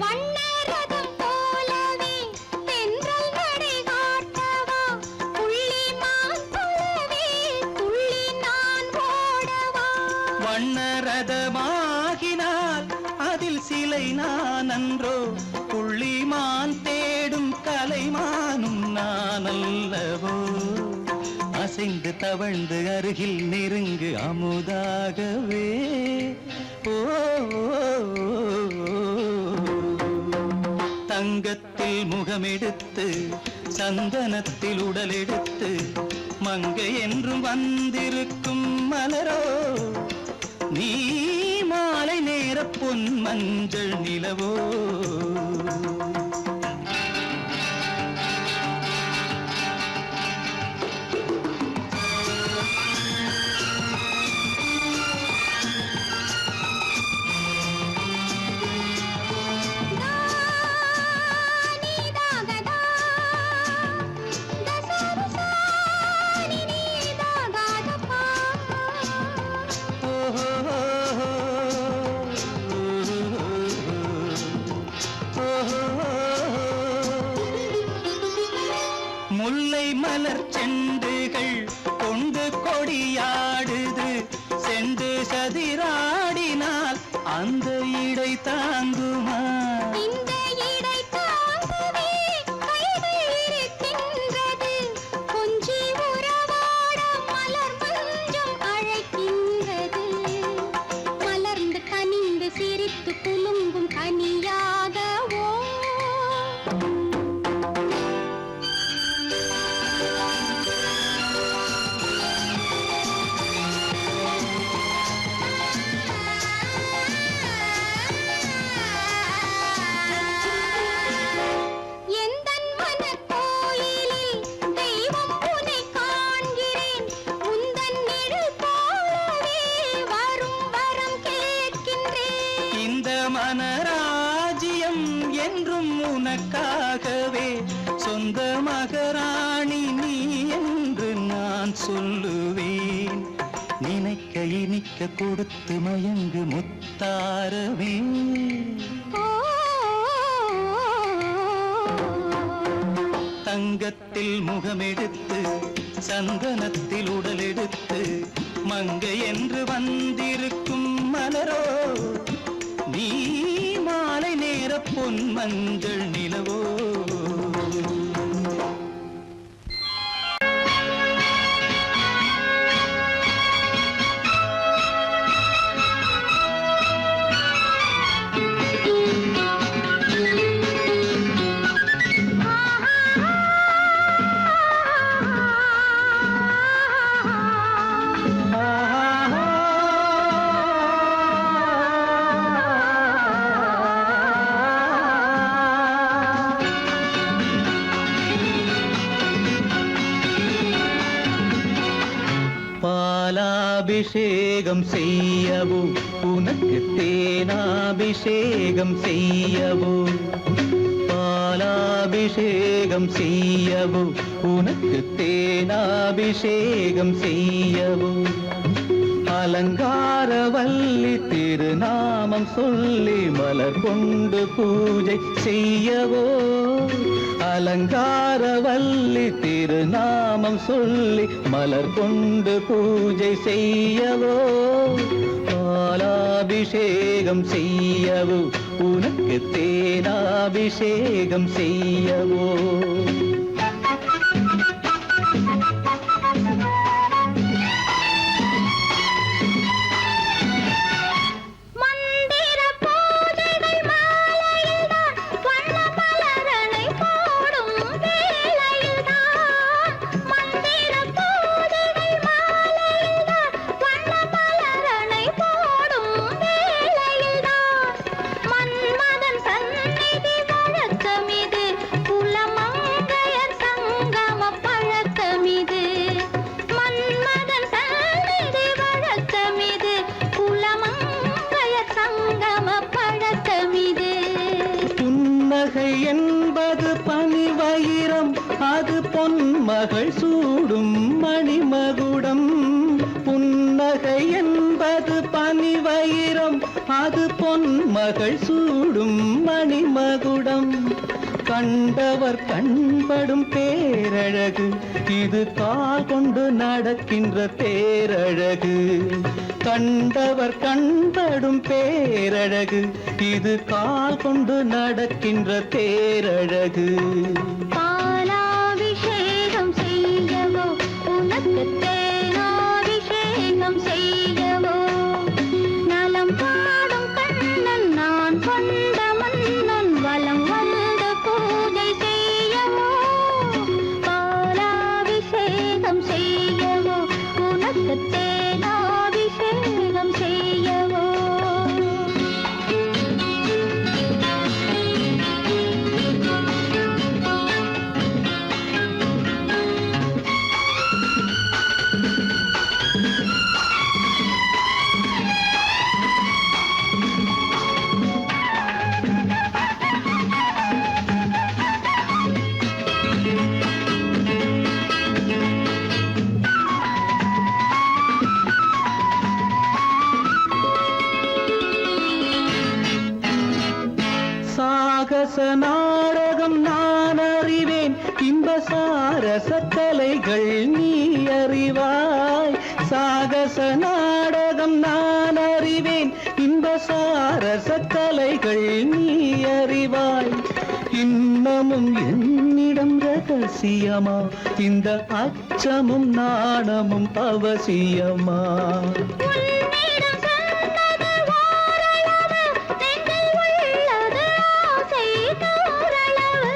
[SPEAKER 3] வண்ணரதம் போலவே தென்றல் நடை காட்டவா புள்ளிமான் போலவே துள்ளி நான் ஓடவா
[SPEAKER 2] வண்ணரதமாகினால் அதில் சிலை நான் அன்றோ புள்ளிமான் தேடும் கலைமானும் நான் அல்லவோ அசைந்து தவழ்ந்து அருகில் நெருங்கு அமுதாகவே ஓ தங்கத்தில் முகமெடுத்து சந்தனத்தில் உடலெடுத்து மங்கை என்றும் வந்திருக்கும் மலரோ நீ மாலை நேர பொன் மஞ்சள் நிலவோ ஓ அந்த இடை தாங்குமா?
[SPEAKER 3] இந்த இடை தாங்குவே கைகள் இருக்கின்றது. கொஞ்சி உறவாட மலர் மஞ்சம் அழைக்கின்றது. மலர்ந்து கனிந்து சிரித்து குலுங்கும் கனியாகவோ எந்தன் மனக்கோயிலில் தெய்வம் உன்னை காண்கிறேன். உந்தன் நிழல் போலவே வரும் வரம் கேட்கின்றேன்.
[SPEAKER 2] இந்த மனராஜ்யம் என்றும் உனக்காகவே, சொந்த மகராணி நீ என்று நான் சொல்லுவேன். நினைக்க இனிக்க கொடுத்து மயங்கு முத்தாரவே.
[SPEAKER 3] ஓ
[SPEAKER 2] தங்கத்தில் முகமெடுத்து சந்தனத்தில் உடலெடுத்து மங்கை என்று வந்திருக்கும் மலரோ, நீ மாலை நேர பொன் மஞ்சள் நிலவோ. பாலாபிஷேகம் செய்யவோ உனக்கு தேனாபிஷேகம் செய்யவோ. பாலாபிஷேகம் செய்யவோ உனக்கு தேனாபிஷேகம் செய்யவோ. அலங்காரவல்லி திருநாமம் சொல்லி மலர் கொண்டு பூஜை செய்யவோ. அலங்காரவல்லி திருநாமம் சொல்லி மலர் கொண்டு பூஜை செய்யவோ. பாலாபிஷேகம் செய்யவோ உனக்கு தேனாபிஷேகம் செய்யவோ.
[SPEAKER 3] மந்திர பூஜைகள் மாலையில்தான் வண்ண மலரணை போடும் வேளையில்தான். மந்திர பூஜைகள் மாலையில்தான் வண்ண மலரணை போடும் வேளையில்தான். மன்மதன் சந்நிதி வழக்கமிது, குலமங்கையர் சங்கம பழக்கமிது. மன்மதன் சந்நிதி வழக்கமிது, குலமங்கையர் சங்கம பழக்கமிது.
[SPEAKER 2] புன்னகை என்பது பனிவயிரம், அது பொன்மகள் சூடும் மணிமகுடம். புன்னகை என்பது பனிவயிரம், அது பொன்மகள் சூடும் மணிமகுடம். கண்டவர் கண்படும் பேரழகு, இது கால் கொண்டு நடக்கின்ற தேரழகு. கண்டவர் கண்படும் பேரழகு, இது கால் கொண்டு நடக்கின்ற தேரழகு.
[SPEAKER 3] பாலாபிஷேகம் செய்யவோ உனக்கு தேனாபிஷேகம் செய்யவோ. நலம் பாடும் கண்ணன் நான் கொண்ட மன்னன் வலம் வந்து பூஜை செய்யவோ. பாலாபிஷேகம் செய்யவோ உனக்கு தேனாபிஷேகம் செய்யவோ.
[SPEAKER 2] சாகச நாடகம் நான் அறிவேன், இன்ப சாரச கலைகள் நீ அறிவாய். சாகச நாடகம் நான் அறிவேன், இன்ப சமரசாரச கலைகள் நீ அறிவாய். இன்னமும் என்னிடம் ரகசியமா, இந்த அச்சமும் நாணமும் அவசியமா?
[SPEAKER 3] உன்னிடம் சொன்னது ஓரளவு, நெஞ்சில் உள்ளது ஆசை தோரளவு.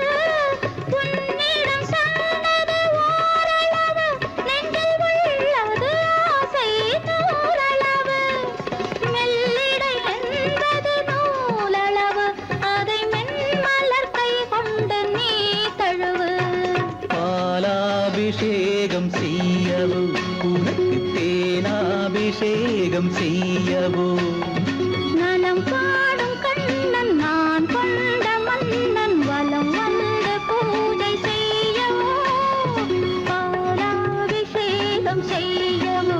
[SPEAKER 3] உன்னிடம் சொன்னது ஓரளவு, நெஞ்சில் உள்ளது ஆசை தோரளவு. மெல்லிடை என்பது நூலளவு, அதை மென்மலர் கை கொண்டு நீ தழுவு.
[SPEAKER 2] பாலாபிஷேகம் செய்யவோ, உனக்கு தேனாபிஷேகம் செய்யவோ?
[SPEAKER 3] நலம் பாடும் கண்ணன் நான் கொண்ட மன்னன், வலம் வந்து பூஜை செய்யவோ. பாலாபிஷேகம் செய்யவோ,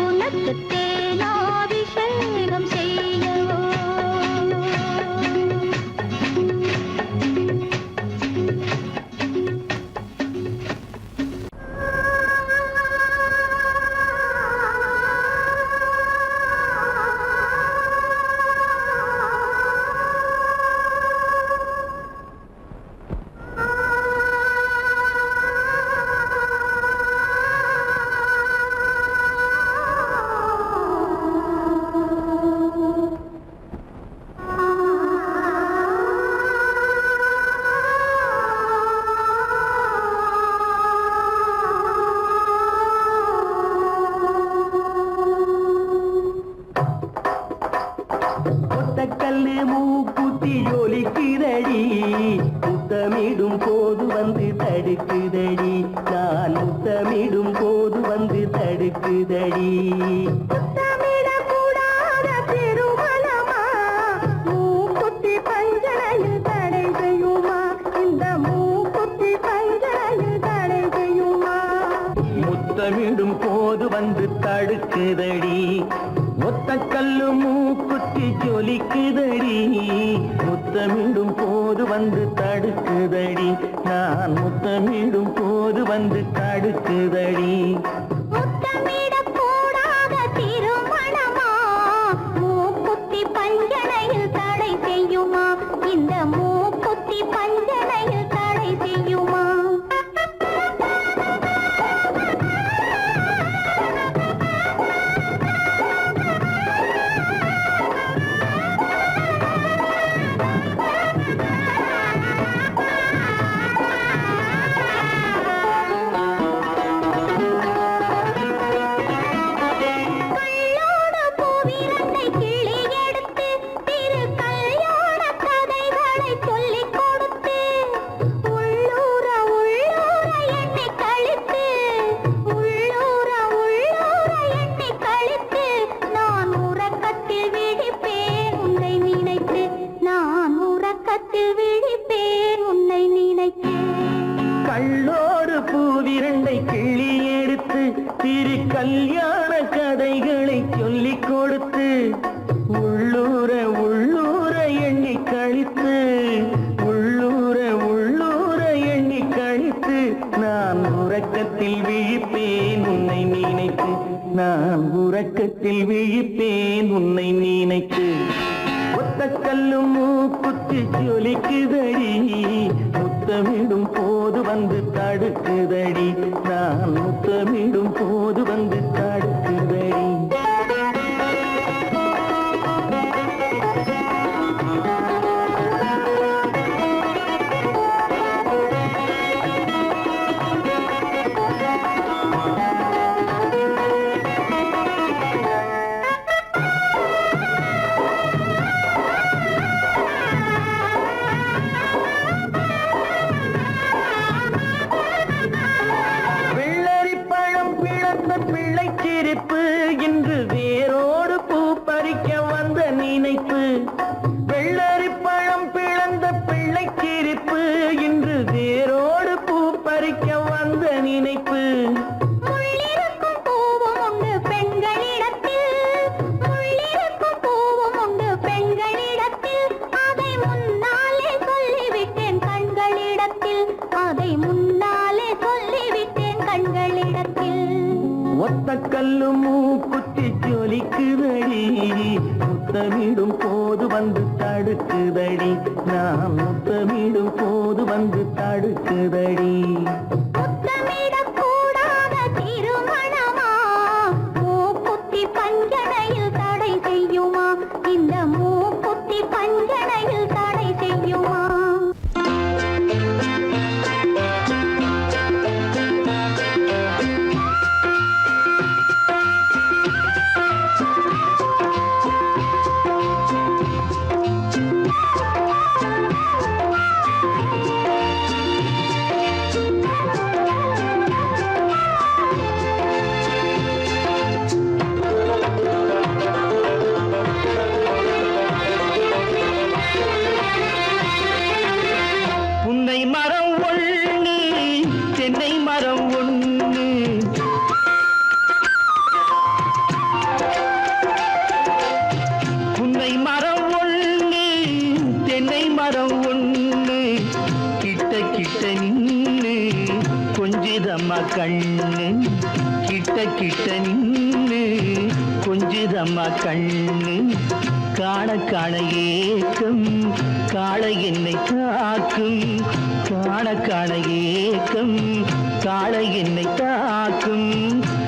[SPEAKER 3] உனக்கு தேனாபிஷேகம் செய்யவோ.
[SPEAKER 2] ஒத்தக்கல்லு மூக்குத்தி ஜொலிக்குதடி, முத்தமிடும் போது வந்து தடுக்குதடி. நான் முத்தமிடும் போது வந்து தடுக்குதடி.
[SPEAKER 3] முத்தமிடக்கூடாத திருமணமா, மூக்குத்தி பஞ்சனையில் தடை செய்யுமா? இந்த மூக்குத்தி பஞ்சனையில் தடை செய்யுமா?
[SPEAKER 2] முத்தமிடும் போது வந்து தடுக்குதடி. ஒத்தக்கல்லு மூக்குத்தி ஜொலிக்குதடி, முத்தமிடும் போது வந்து தடுக்குதடி. நான் முத்தமிடும் போது வந்து தடுக்குதடி.
[SPEAKER 3] முத்தமிடக்கூடாத திருமணமா, மூக்குத்தி பஞ்சனையில் தடை செய்யுமா? இந்த மூக்குத்தி பஞ்சனையில் தடை செய்யுமா? கள்ளோடு பூவிரண்டை கிள்ளி எடுத்து, திரு கல்யாண கதைகளை சொல்லிக் கொடுத்து, உள்ளூர உள்ளூர எண்ணி கழித்து, உள்ளூர உள்ளூர எண்ணி கழித்து, நான் உறக்கத்தில் விழிப்பேன் உன்னை நினைத்து, நான் உறக்கத்தில் விழிப்பேன் உன்னை நினைத்து.
[SPEAKER 2] கள்ளோடு பூவிரண்டை கிள்ளி எடுத்து, திரு கல்யாண கதைகளை சொல்லிக் கொடுத்து, உள்ளூர உள்ளூர எண்ணி கழித்து, உள்ளூர உள்ளூர எண்ணி கழித்து, நான் உறக்கத்தில் விழிப்பேன் உன்னை நினைத்து, நான் உறக்கத்தில் விழிப்பேன் உன்னை நினைத்து. ஒத்தக்கல்லு மூக்குத்தி ஜொலிக்குதடி, முத்தமிடும் போது வந்து தடுக்குதடி. நான் முத்தமிடும் போது வந்து தடுக்குதடி. வெள்ளரிப்பழம் பிளந்த பிள்ளை சிரிப்பு, இன்று வேரோடு பூ பறிக்க வந்த நினைப்பு. வெள்ளரிப்பழம் பிளந்த பிள்ளை சிரிப்பு, இன்று வேரோடு பூ பறிக்க வந்த நினைப்பு.
[SPEAKER 3] முள்ளிருக்கும் பூவும் உண்டு பெண்களிடத்தில், முள்ளிருக்கும் பூவும் உண்டு பெண்களிடத்தில், அதை முன்னாலே சொல்லிவிட்டேன் கண்களிடத்தில், அதை முன்னாலே சொல்லிவிட்டேன் கண்களிடத்தில்.
[SPEAKER 2] ஒத்தக்கல்லு மூக்குத்தி ஜொலிக்குதடி, முத்தமிடும் போது வந்து தடுக்குதடி நான் முத்தமிடும் போது வந்து தடுக்குதடி
[SPEAKER 3] முத்தமிடக்கூடாத திருமணமா மூக்குத்தி பஞ்சனையில் தடை செய்யுமா இந்த மூக்குத்தி பஞ்சனையில் தடை செய்யுமா
[SPEAKER 2] புன்னை மரம் ஒண்ணு தென்னை மரம் ஒண்ணு புன்னை மரம் ஒண்ணு தென்னை மரம் ஒண்ணு கிட்ட கிட்ட நின்னு கொஞ்சிதம்மா கண்ணு கிட்ட கிட்ட நின்னு கொஞ்சிதம்மா கண்ணு காண காண ஏக்கம் காளை என்னை தாக்கும் காண காண ஏக்கம் காளை என்னை தாக்கும்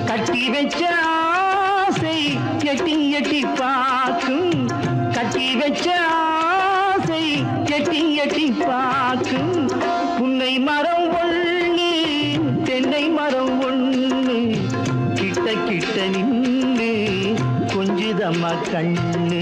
[SPEAKER 2] கட்டி வச்ச ஆசை எட்டி எட்டி பார்க்கும் கட்டி வச்ச ஆசை எட்டி எட்டி பார்க்கும் புன்னை மரம் ஒண்ணு தென்னை மரம் ஒண்ணு கிட்ட கிட்ட நின்று கொஞ்சிதம்மா கண்ணு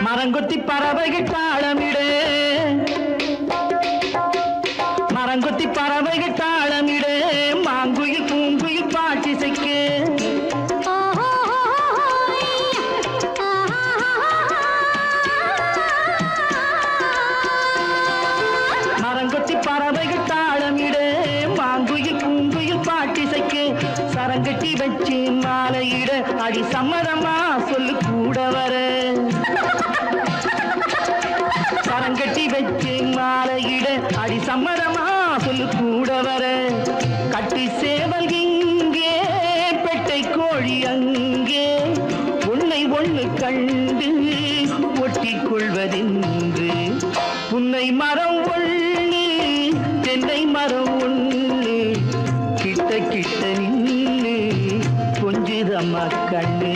[SPEAKER 2] மரங்கொத்தி பறவைகள் தாளமிடு மரங்கொத்தி பறவைகள் தாளமிடு மாங்குயில் பூங்குயில் பாட்டிசைக்கு மரங்கொத்தி பறவைகள் தாளமிடு மாங்குயில் பூங்குயில் பாட்டிசைக்கு சரங்கட்டி வச்சு மாலையிட அடி சம்மதமா சொல்லு கூட வர சரங்கட்டி வச்சு மாலையிட அடி சம்மதமா சொல்லு கூட வர கட்டி சேவல் இங்கே பெட்டை கோழி அங்கே உன்னை ஒண்ணு கண்டு ஒட்டிக் கொள்வதென்று புன்னை மரம் ஒண்ணு தென்னை மரம் ஒண்ணு கிட்ட கிட்ட நின்று கொஞ்சிதம்மா கண்ணு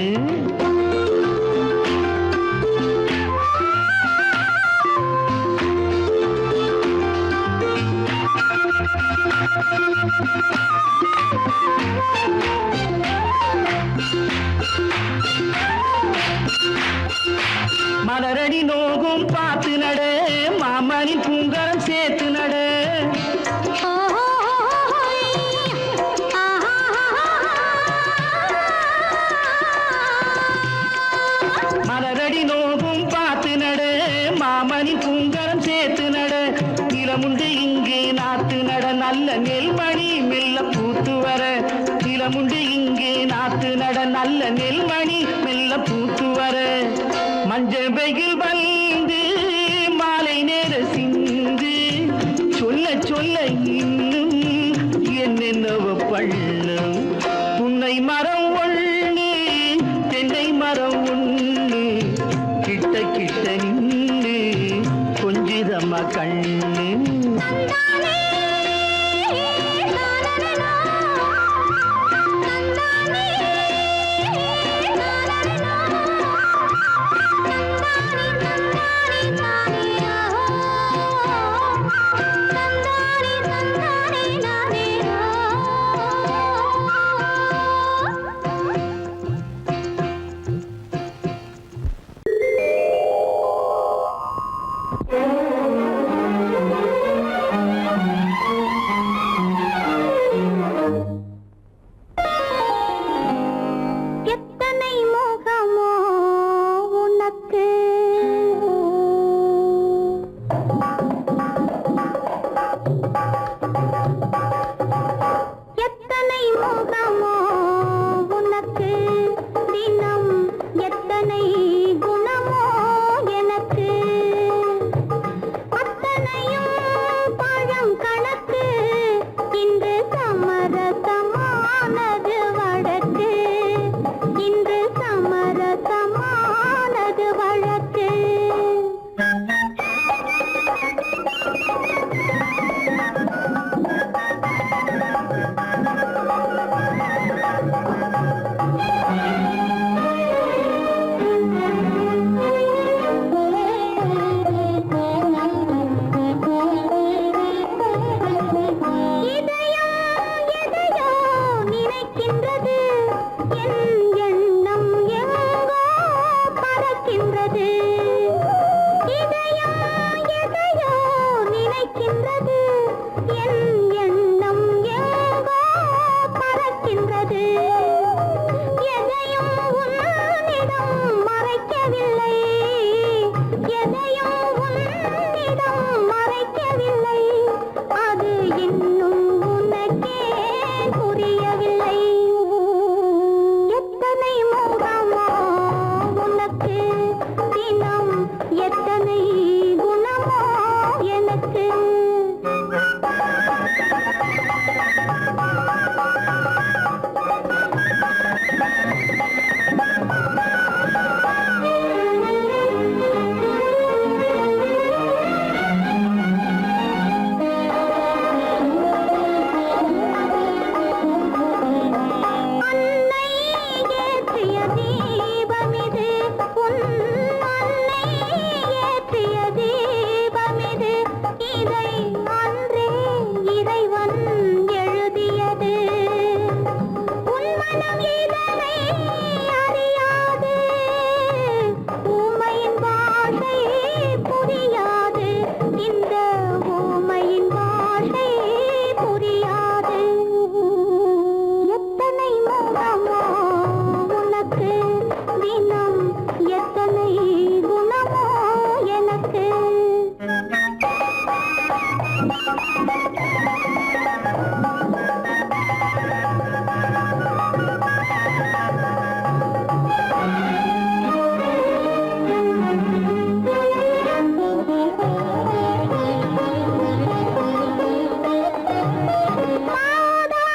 [SPEAKER 2] மலரடி நோகும் பார்த்து நட மாமணி பூங்கரம் சேர்த்து நட மலரடி நோகும் பார்த்து நட மாமணி பூங்கரம் சேர்த்து நட நிலமுண்டு இங்கே நாத்து நட நல்ல நெல்மணி மெல்ல பூத்து வர நிலமுண்டு இங்கே நாத்து நட நல்ல நெல்மணி மெல்ல பூத்து வர மஞ்சள் வெயில் வந்து மாலை நேர சிந்து சொல்ல சொல்ல இன்னும் என்னென்னவ பண்ணும் புன்னை மரம் ஒண்ணு தென்னை மரம் ஒண்ணு கிட்ட கிட்ட நின்று கொஞ்சிதம்மா கண்ணு
[SPEAKER 3] எத்தனை முகமோ உனக்கு, தினம் எத்தனை குணமோ எனக்கு, அத்தனையும் பழம் கணக்கு, இன்று சமரசமானது வழக்கு, இன்று சமரசமானது வழக்கு. எதையோ நினைக்கின்றது, என் எண்ணம் எங்கோ பறக்கின்றது. எதையோ நினைக்கின்றது, என் எண்ணம் எங்கோ பறக்கின்றது. எதையும் உன்னிடம் மறைக்கவில்லை, எதையும் உன்னிடம் மறைக்கவில்லை, அது இன்னும் உனக்கே புரியவில்லை. எத்தனை முகமோ உனக்கு, தினம் எத்தனை குணமோ எனக்கு. அன்னை ஏற்றிய தீபமிது, உன் அன்னை ஏற்றிய தீபமிது, இதை அன்றே இறைவன் எழுதியது. உன் மனம் இதனை அறியாது, ஊமையின் பாஷை புரியாது, இந்த ஊமையின் பாஷை புரியாது. எத்தனை முகமோ உனக்கு, தினம் எத்தனை குணமோ எனக்கு. மாதா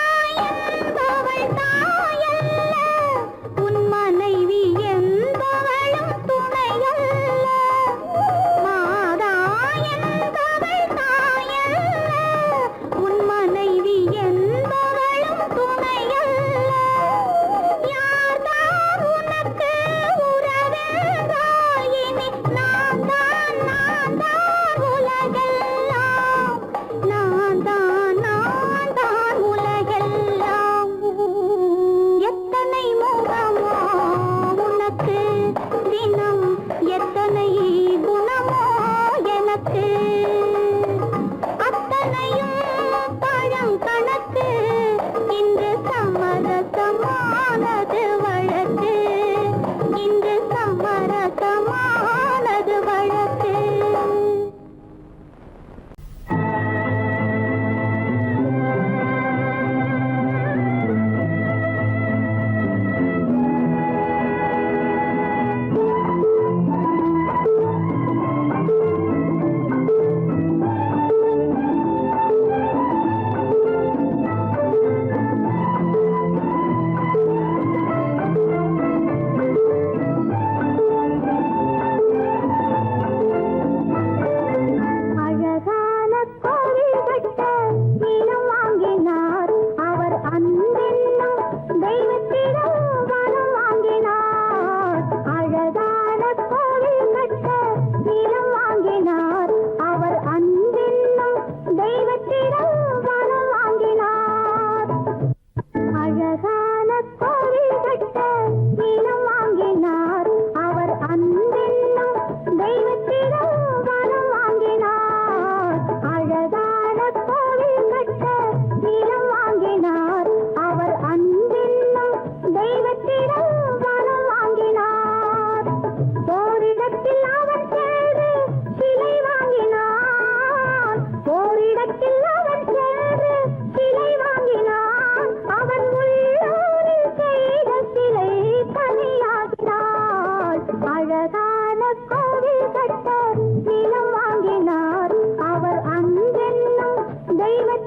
[SPEAKER 3] என்பவள் தாயல்ல, உன் மனைவி என்பவளும் துணையல்ல. மாதா என்பவள் தாயல்ல,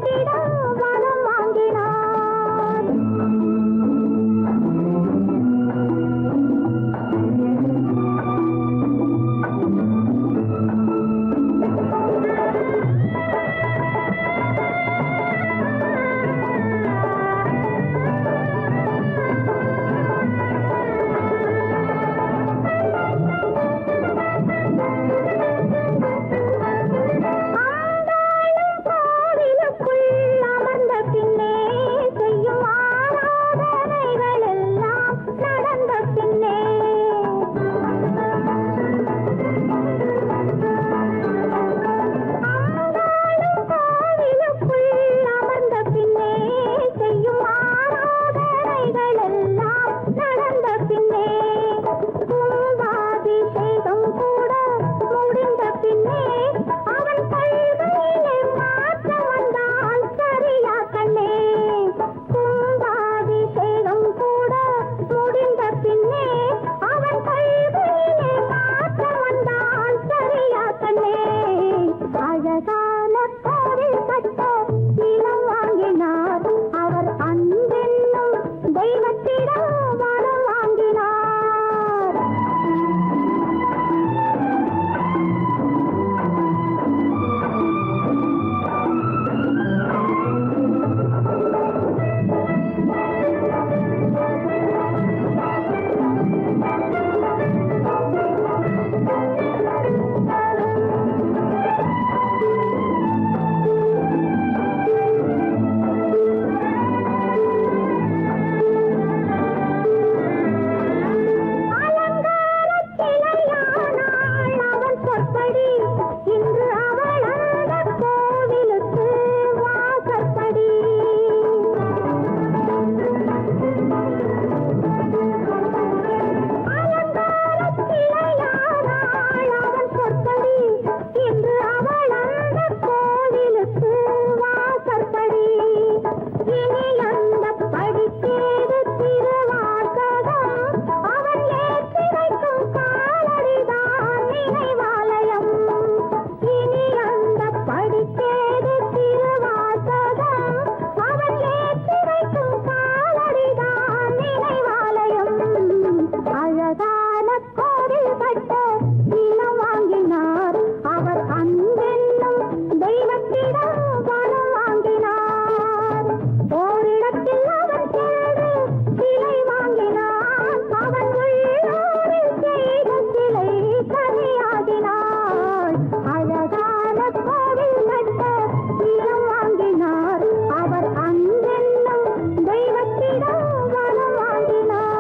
[SPEAKER 3] தெய்வத்திடம் வரம் வாங்கினார். ஆண்டாளும் கோவிலுக்குள் அமர்ந்த பின்னே செய்யும் ஆராதனைகள் எல்லாம் நடந்த பின்னே ஆண்டாளும் கோவிலுக்குள் அமர்ந்த பின்னே செய்யும் ஆராதனைகள் எல்லாம் நடந்த பின்னே கும்பாபிஷேகம் கூட முடிந்த பின்னே அவன் கல்வியிலே மாற்றம் வந்தால் சரியா கண்ணே கும்பாபிஷேகம் கூட முடிந்த பின்னே அவன் கல்வியிலே மாற்றம் வந்தால் சரியா கண்ணே அழகான கோவில் கட்ட நிலம் வாங்கினார் அவர் அன்பென்னும் தெய்வத்திடம் வரம் வாங்கினார். அலங்காரச் சிலையானாள் அவன் சொற்படி இன்று அவள் அந்த கோவிலுக்கு வாசற்படி அலங்காரச் சிலையானாள் அவன் சொற்படி இன்று அவள் அந்த கோவிலுக்கு வாசற்படி இனி அந்த படிக்கேடு திருவாசகம் அவன் ஏற்றி வைக்கும் காலடிதான் நினைவாலயம் இனி அந்த படிக்கேடு திருவாசகம் அவன் ஏற்றி வைக்கும் காலடிதான் நினைவாலயம் அழகான கோவில் கட்ட நிலம் வாங்கினார் அவர் அன்பென்னும் தெய்வத்திடம் வரம் வாங்கினார். ஓரிடத்தில் அவன் சென்று சிலை வாங்கினான் அவன் உள்ளூரில் செய்த சிலை கனியாகினாள். அழகான கோவில் கட்ட நிலம் வாங்கினார் அவர் அன்பென்னும் தெய்வத்திடம் வரம் வாங்கினார்.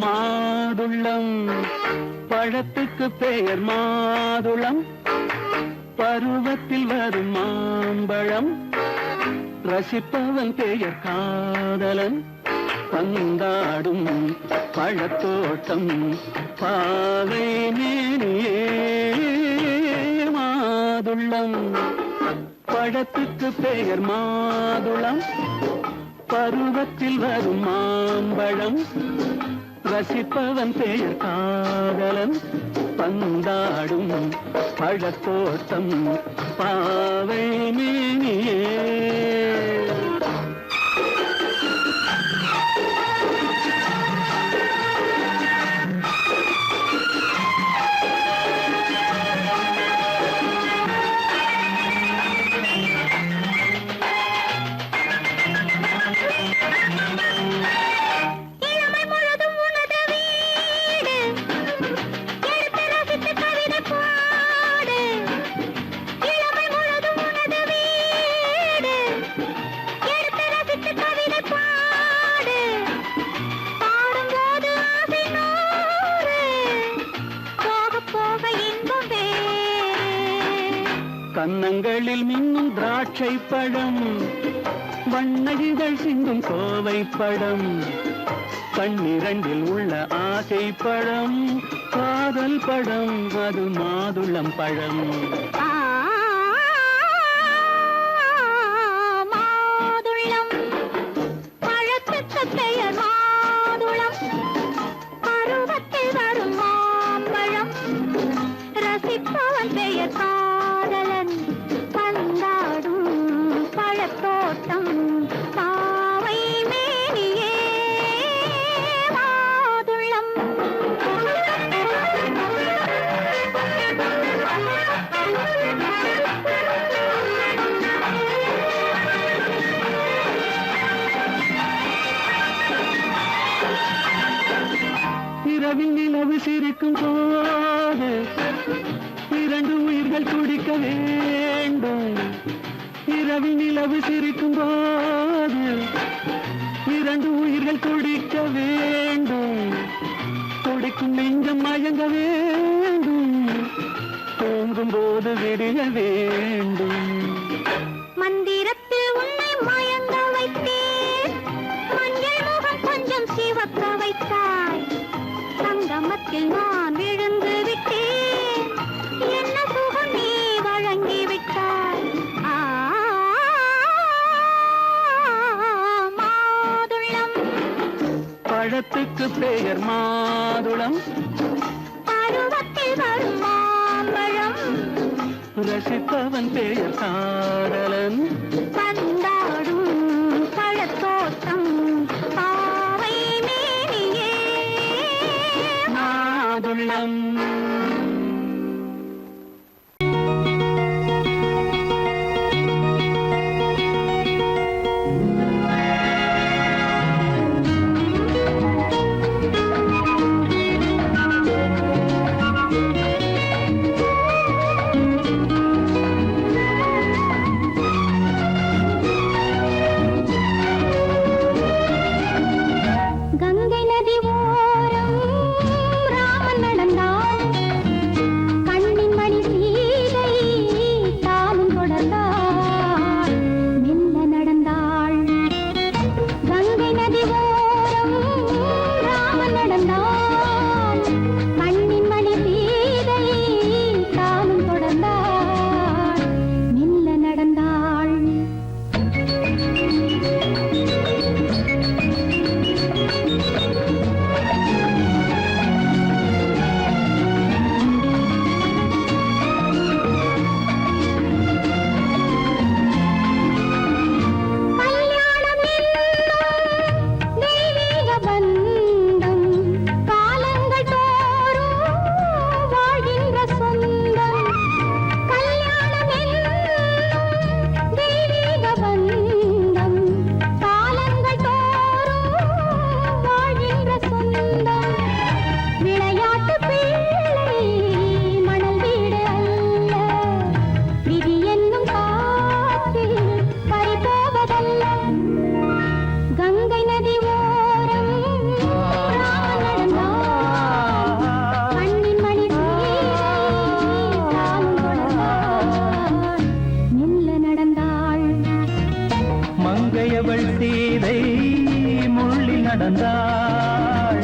[SPEAKER 2] மாதுளம் பழத்துக்கு பெயர் மாதுளம் பருவத்தில் வரும் மாம்பழம் ரசிப்பவன் பெயர் காதலன் பந்தாடும் பழத்தோட்டம் பாவை மேனியே மாதுளம் பழத்துக்கு பெயர் மாதுளம் பருவத்தில் வரும் மாம்பழம் ரசிப்பவன் பெயர் காதலன் பந்தாடும் பழத்தோட்டம் பாவை மேனியே
[SPEAKER 3] இளமை முழுதும் உனது வீடு எடுத்து ரசித்து கவிதை பாடு. இளமை முழுதும் உனது வீடு எடுத்து ரசித்து கவிதை பாடு. பாடும்போது ஆசை நூறு போக போக இன்பம் வேறு.
[SPEAKER 2] கன்னங்களில் மின்னும் திராட்சை திராட்சை பழம் வண்ணகிகள் சிந்தும் கோவை பழம் கண்ணிரண்டில் உள்ள ஆசை பழம் காதல் பழம் அது மாதுளம் பழம்
[SPEAKER 3] மாதுளம் பழத்துக்கு பெயர் மாதுளம் பருவத்தில் வரும் மாம்பழம் ரசிப்பவன் பெயர் காதலன் பந்தாடும் பழத்தோட்டம் பாவை மேனியே மாதுளம்
[SPEAKER 2] இரவில் நிலவு சிரிக்கும் போது இரண்டு உயிர்கள் குடிக்க வேண்டும் இரவில் நிலவு சிரிக்கும் போது இரண்டு உயிர்கள் குடிக்க வேண்டும் குடிக்கும் நெஞ்சம் மயங்க வேண்டும் தூங்கும் போது விடிய வேண்டும்
[SPEAKER 3] மந்திரத்தில் உன்னை மயங்க வைத்தேன் மஞ்சள் முகம் கொஞ்சம் சிவக்க வைத்தாய் சங்கமத்தில் நான் விழுந்து விட்டேன் என்ன சுகம் நீ வழங்கி விட்டாய் மாதுளம்
[SPEAKER 2] பழத்துக்கு பெயர் மாதுளம்
[SPEAKER 3] பருவத்தில் வரும் மாம்பழம்
[SPEAKER 2] ரசிப்பவன் பெயர் காதலன்
[SPEAKER 3] பந்தாடும் பழத்தோட்டம் பாவை மேனியே
[SPEAKER 2] மாதுளம்
[SPEAKER 3] கங்கை நதி ஓரம் ராமன் நடந்தான் கண்ணின் மணி சீதை தானும் தொடர்ந்தாள் மெல்ல நடந்தாள் கங்கை நதி ஓரம் ராமன் நடந்தான் கண்ணின் மணி சீதை தானும் தொடர்ந்தாள் மெல்ல நடந்தாள் கல்யாணம் என்னும் தெய்வீக பந்தம் காலங்கள் தோறும் வாழ்கின்ற சொந்தம் கல்யாணம் என்னும் தெய்வீக பந்தம் காலங்கள் தோறும் வாழ்கின்ற சொந்தம் விளையாட்டு பிள்ளை மணல் வீடு அல்ல விதி என்னும் காற்றில் பறிபோவதல்ல கங்கை நதி ஓரம் ராமன் நடந்தான் கண்ணின் மணி சீதை தானும் தொடர்ந்தாள் மெல்ல நடந்தாள்
[SPEAKER 2] மங்கையவள் சீதை முள்ளில் நடந்தாள்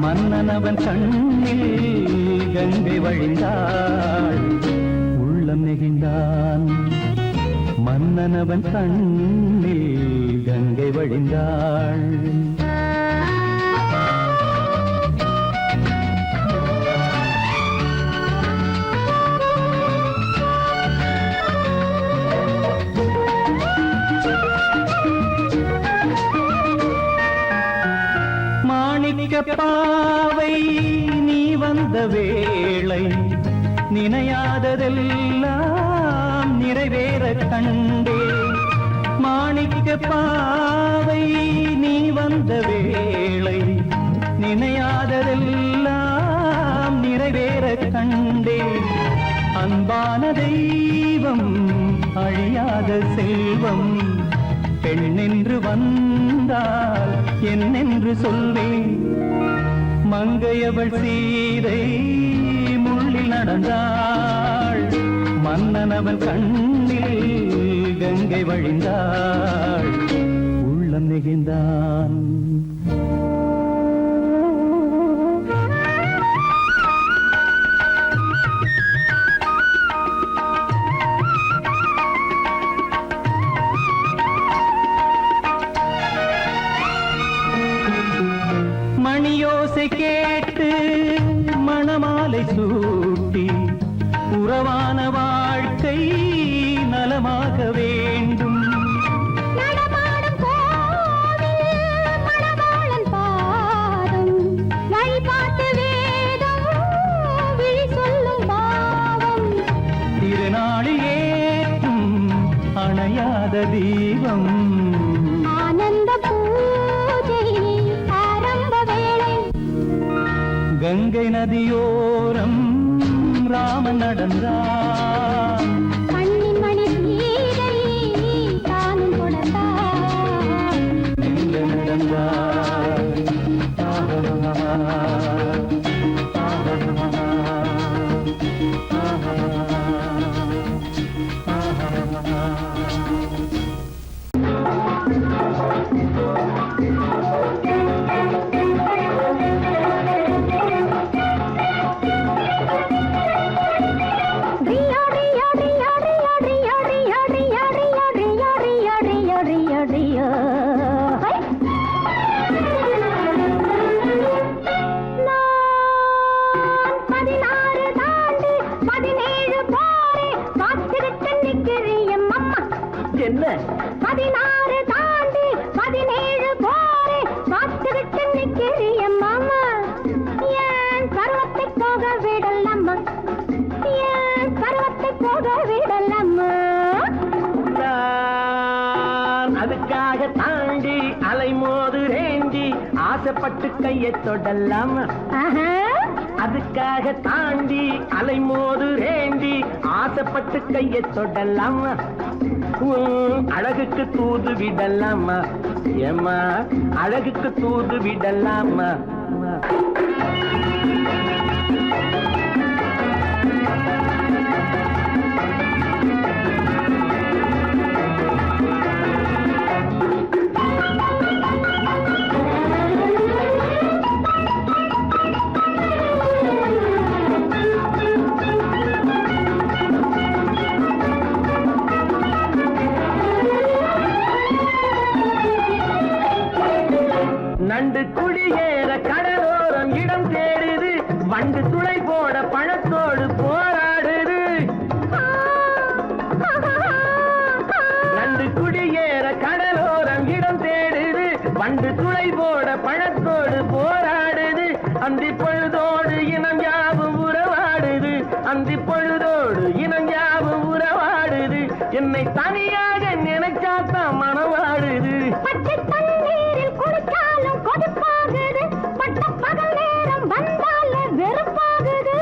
[SPEAKER 2] மன்னனவன் கண்ணில் கங்கை வழிந்தாள் உள்ளம் நெகிழ்ந்தான் மன்னனவன் கண்ணில் கங்கை வழிந்தாள் மாணிக்க பாவை நீ வந்த வேளை நினையாததெல்லாம் நிறைவேற கண்டே மாணிக்க பாவை நீ வந்த வேளை நினையாததெல்லாம் நிறைவேற கண்டே அன்பான தெய்வம் அழியாத செல்வம் பெண்ணென்று வந்தால் என்னென்று சொல்வேன் மங்கையவள் சீதை முள்ளில் நடந்தாள் மன்னனவன் கண்ணில் கங்கை வழிந்தாள் உள்ளம் நெகிழ்ந்தான். மணியோசை கேட்டு மணமாலை சூட்டி உறவான வாழ்க்கை நலமாக வேண்டும்.
[SPEAKER 3] நடமாடும் கோவில் மணவாளன் பாதம் வழிபாட்டு வேதம் விழி சொல்லும் பாவம்.
[SPEAKER 2] திருநாளில் ஏற்றும் அணையாத தீபம்.
[SPEAKER 3] ஆனந்த பூஜை ஆரம்ப வேளை.
[SPEAKER 2] கங்கை நதியோரம் ராமன் நடந்தான்.
[SPEAKER 3] கண்ணின் மணி சீதை தானும் கொடுத்தார்.
[SPEAKER 2] எங்க நடந்தான்.
[SPEAKER 3] ரியா ரியா ரியா ரியா ரியா ரியா ரியா ரியா ரியா ரியா ரியா ரியா ரியா. ஹை! நான் 16 தாண்டி 17 போரே காத்திருக்க நிற்கிறேன் அம்மா.
[SPEAKER 2] என்ன
[SPEAKER 3] 16 தாண்டி 17 போரே காத்திருக்க நிற்கிறேன் மாமா. ஏன் பருவத்தை போக விடலாமா? ஏன் பருவத்தை போக விடலாமா?
[SPEAKER 2] நான் அதுக்காக தாண்டி அலைமோது ரேண்டி ஆசைப்பட்டு கையை தொடலாம்.
[SPEAKER 3] ஆஹா.
[SPEAKER 2] அதுக்காக தாண்டி அலைமோது ரேண்டி ஆசைப்பட்டு கையை தொடலாம். அழகுக்கு தூது விடலாமா? ஏமா அழகுக்கு தூது விடலாமா? நண்டு குடியேற கடலோரம் இடம் தேடுது. வண்டு துளை போட பழத்தோடு போராடுது. நண்டு குடியேற கடலோரம் இடம் தேடுது. வண்டு துளை போட பழத்தோடு போராடுது. அந்தி பொழுதோடு இனம் யாவும் உறவாடுது. அந்தி பொழுதோடு இனம் யாவும் உறவாடுது. என்னை தனியாக நினைச்சாத்தான் மனவாடுது.
[SPEAKER 3] பச்சை தண்ணீரில் குளிச்சாலும் கொதிப்பாகுது. பட்ட பகல் நேரம் வந்தால வெறுப்பாகுது.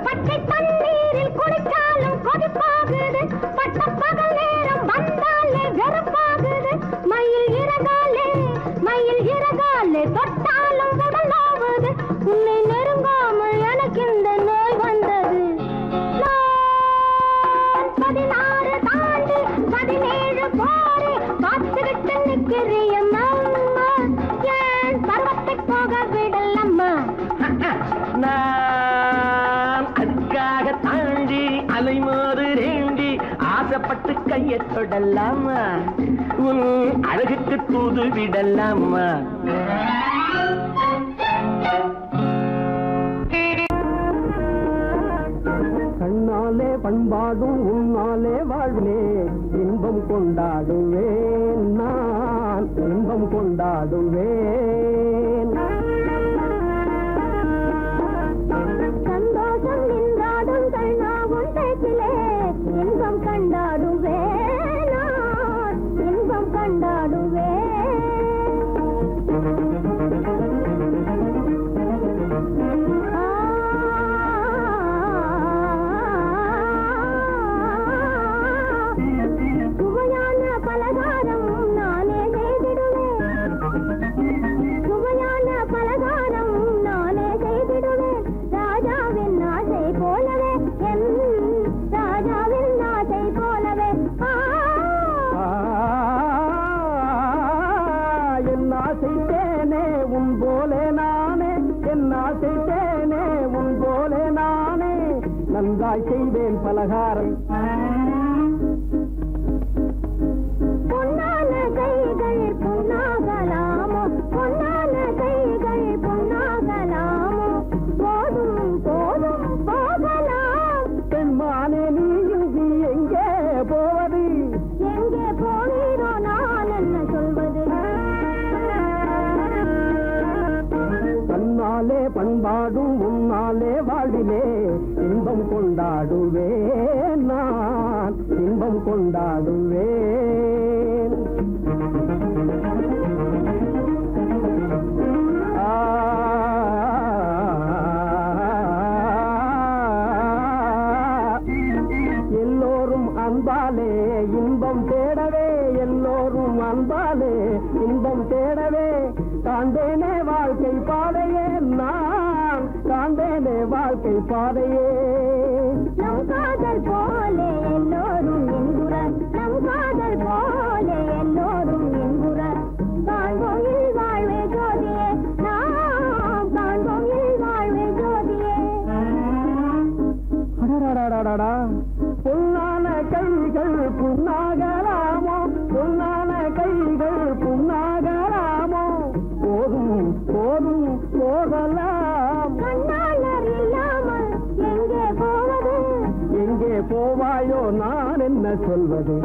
[SPEAKER 3] பச்சை தண்ணீரில் குளிச்சாலும் கொதிப்பாகுது. பட்ட பகல் நேரம் வந்தால வெறுப்பாகுது. மயில் இறகாலே தொட்டாலும் உடலாவது. உன்னை நெருங்காமல் எனக்கு இந்த நோய் வந்தது. நான் 16 தாண்டி 17 போரே காத்துக்கிட்டு நிற்கிறேன் அம்மா. ஏன் பருவத்தை போக விடலம்மா?
[SPEAKER 2] நான் அதுக்காக தாண்டி அலைமோது ரேண்டி ஆசைப்பட்டு கையை தொடலாமா? உன் அழகுக்கு தூது விடலாமா? கண்ணாலே பண்பாடும் உன்னாலே வாழ்விலே இன்பம் கொண்டாடுவேன். நான் இன்பம் கொண்டாடுவேன்.
[SPEAKER 3] சந்தோஷம் நின்றாடும் கண்ணாவும் பேச்சிலே இன்பம் கண்டாடுவேன். நான் இன்பம் கண்டாடுவேன். சுவையான பலகாரம் நானே செய்திடுவேன். சுவையான
[SPEAKER 2] உனக்காய் செய்வேன் பலகாரம்.
[SPEAKER 3] பொன்னான கைகள் பொன்னாகலாமோ, பொன்னான கைகள் பொன்னாகலாமோ, போதும் போதும் போகலாம்.
[SPEAKER 2] பெண்மானே நீ இங்கு எங்கே போவது?
[SPEAKER 3] எங்கே போனீரோ நான் என்ன சொல்வது?
[SPEAKER 2] தன்னாலே பண்பாடும் உன்னாலே வாழ்விலே இன்பம் கொண்டாடுவேன் நான், இன்பம் கொண்டாடுவேன். எல்லோரும் அன்பாலே இன்பம் தேடவே, எல்லோரும் அன்பாலே இன்பம் தேடவே காண்பேனே வாழ்க்கை பாதையே, நான் காண்பேனே வாழ்க்கை பாதையே.
[SPEAKER 3] நம் காதல் போலே எல்லோரும் என்குற, நம் காதல் போலே எல்லோரும் என்குற, காண்போம் இல் வாழ்வே ஜோதியே, நாம் காண்போம் இல் வாழ்வே ஜோதியே.
[SPEAKER 2] அடடடடடடா, பொன்னான கைகள் புண்ணாகலாமோ, பொன்னான கைகள் புண்ணாகலாமோ, போதும் போதும் போகலாம்.
[SPEAKER 3] கண்ணாளர் இல்லாமல் எங்கே போவது?
[SPEAKER 2] எங்கே போவாயோ நான் என்ன சொல்வது?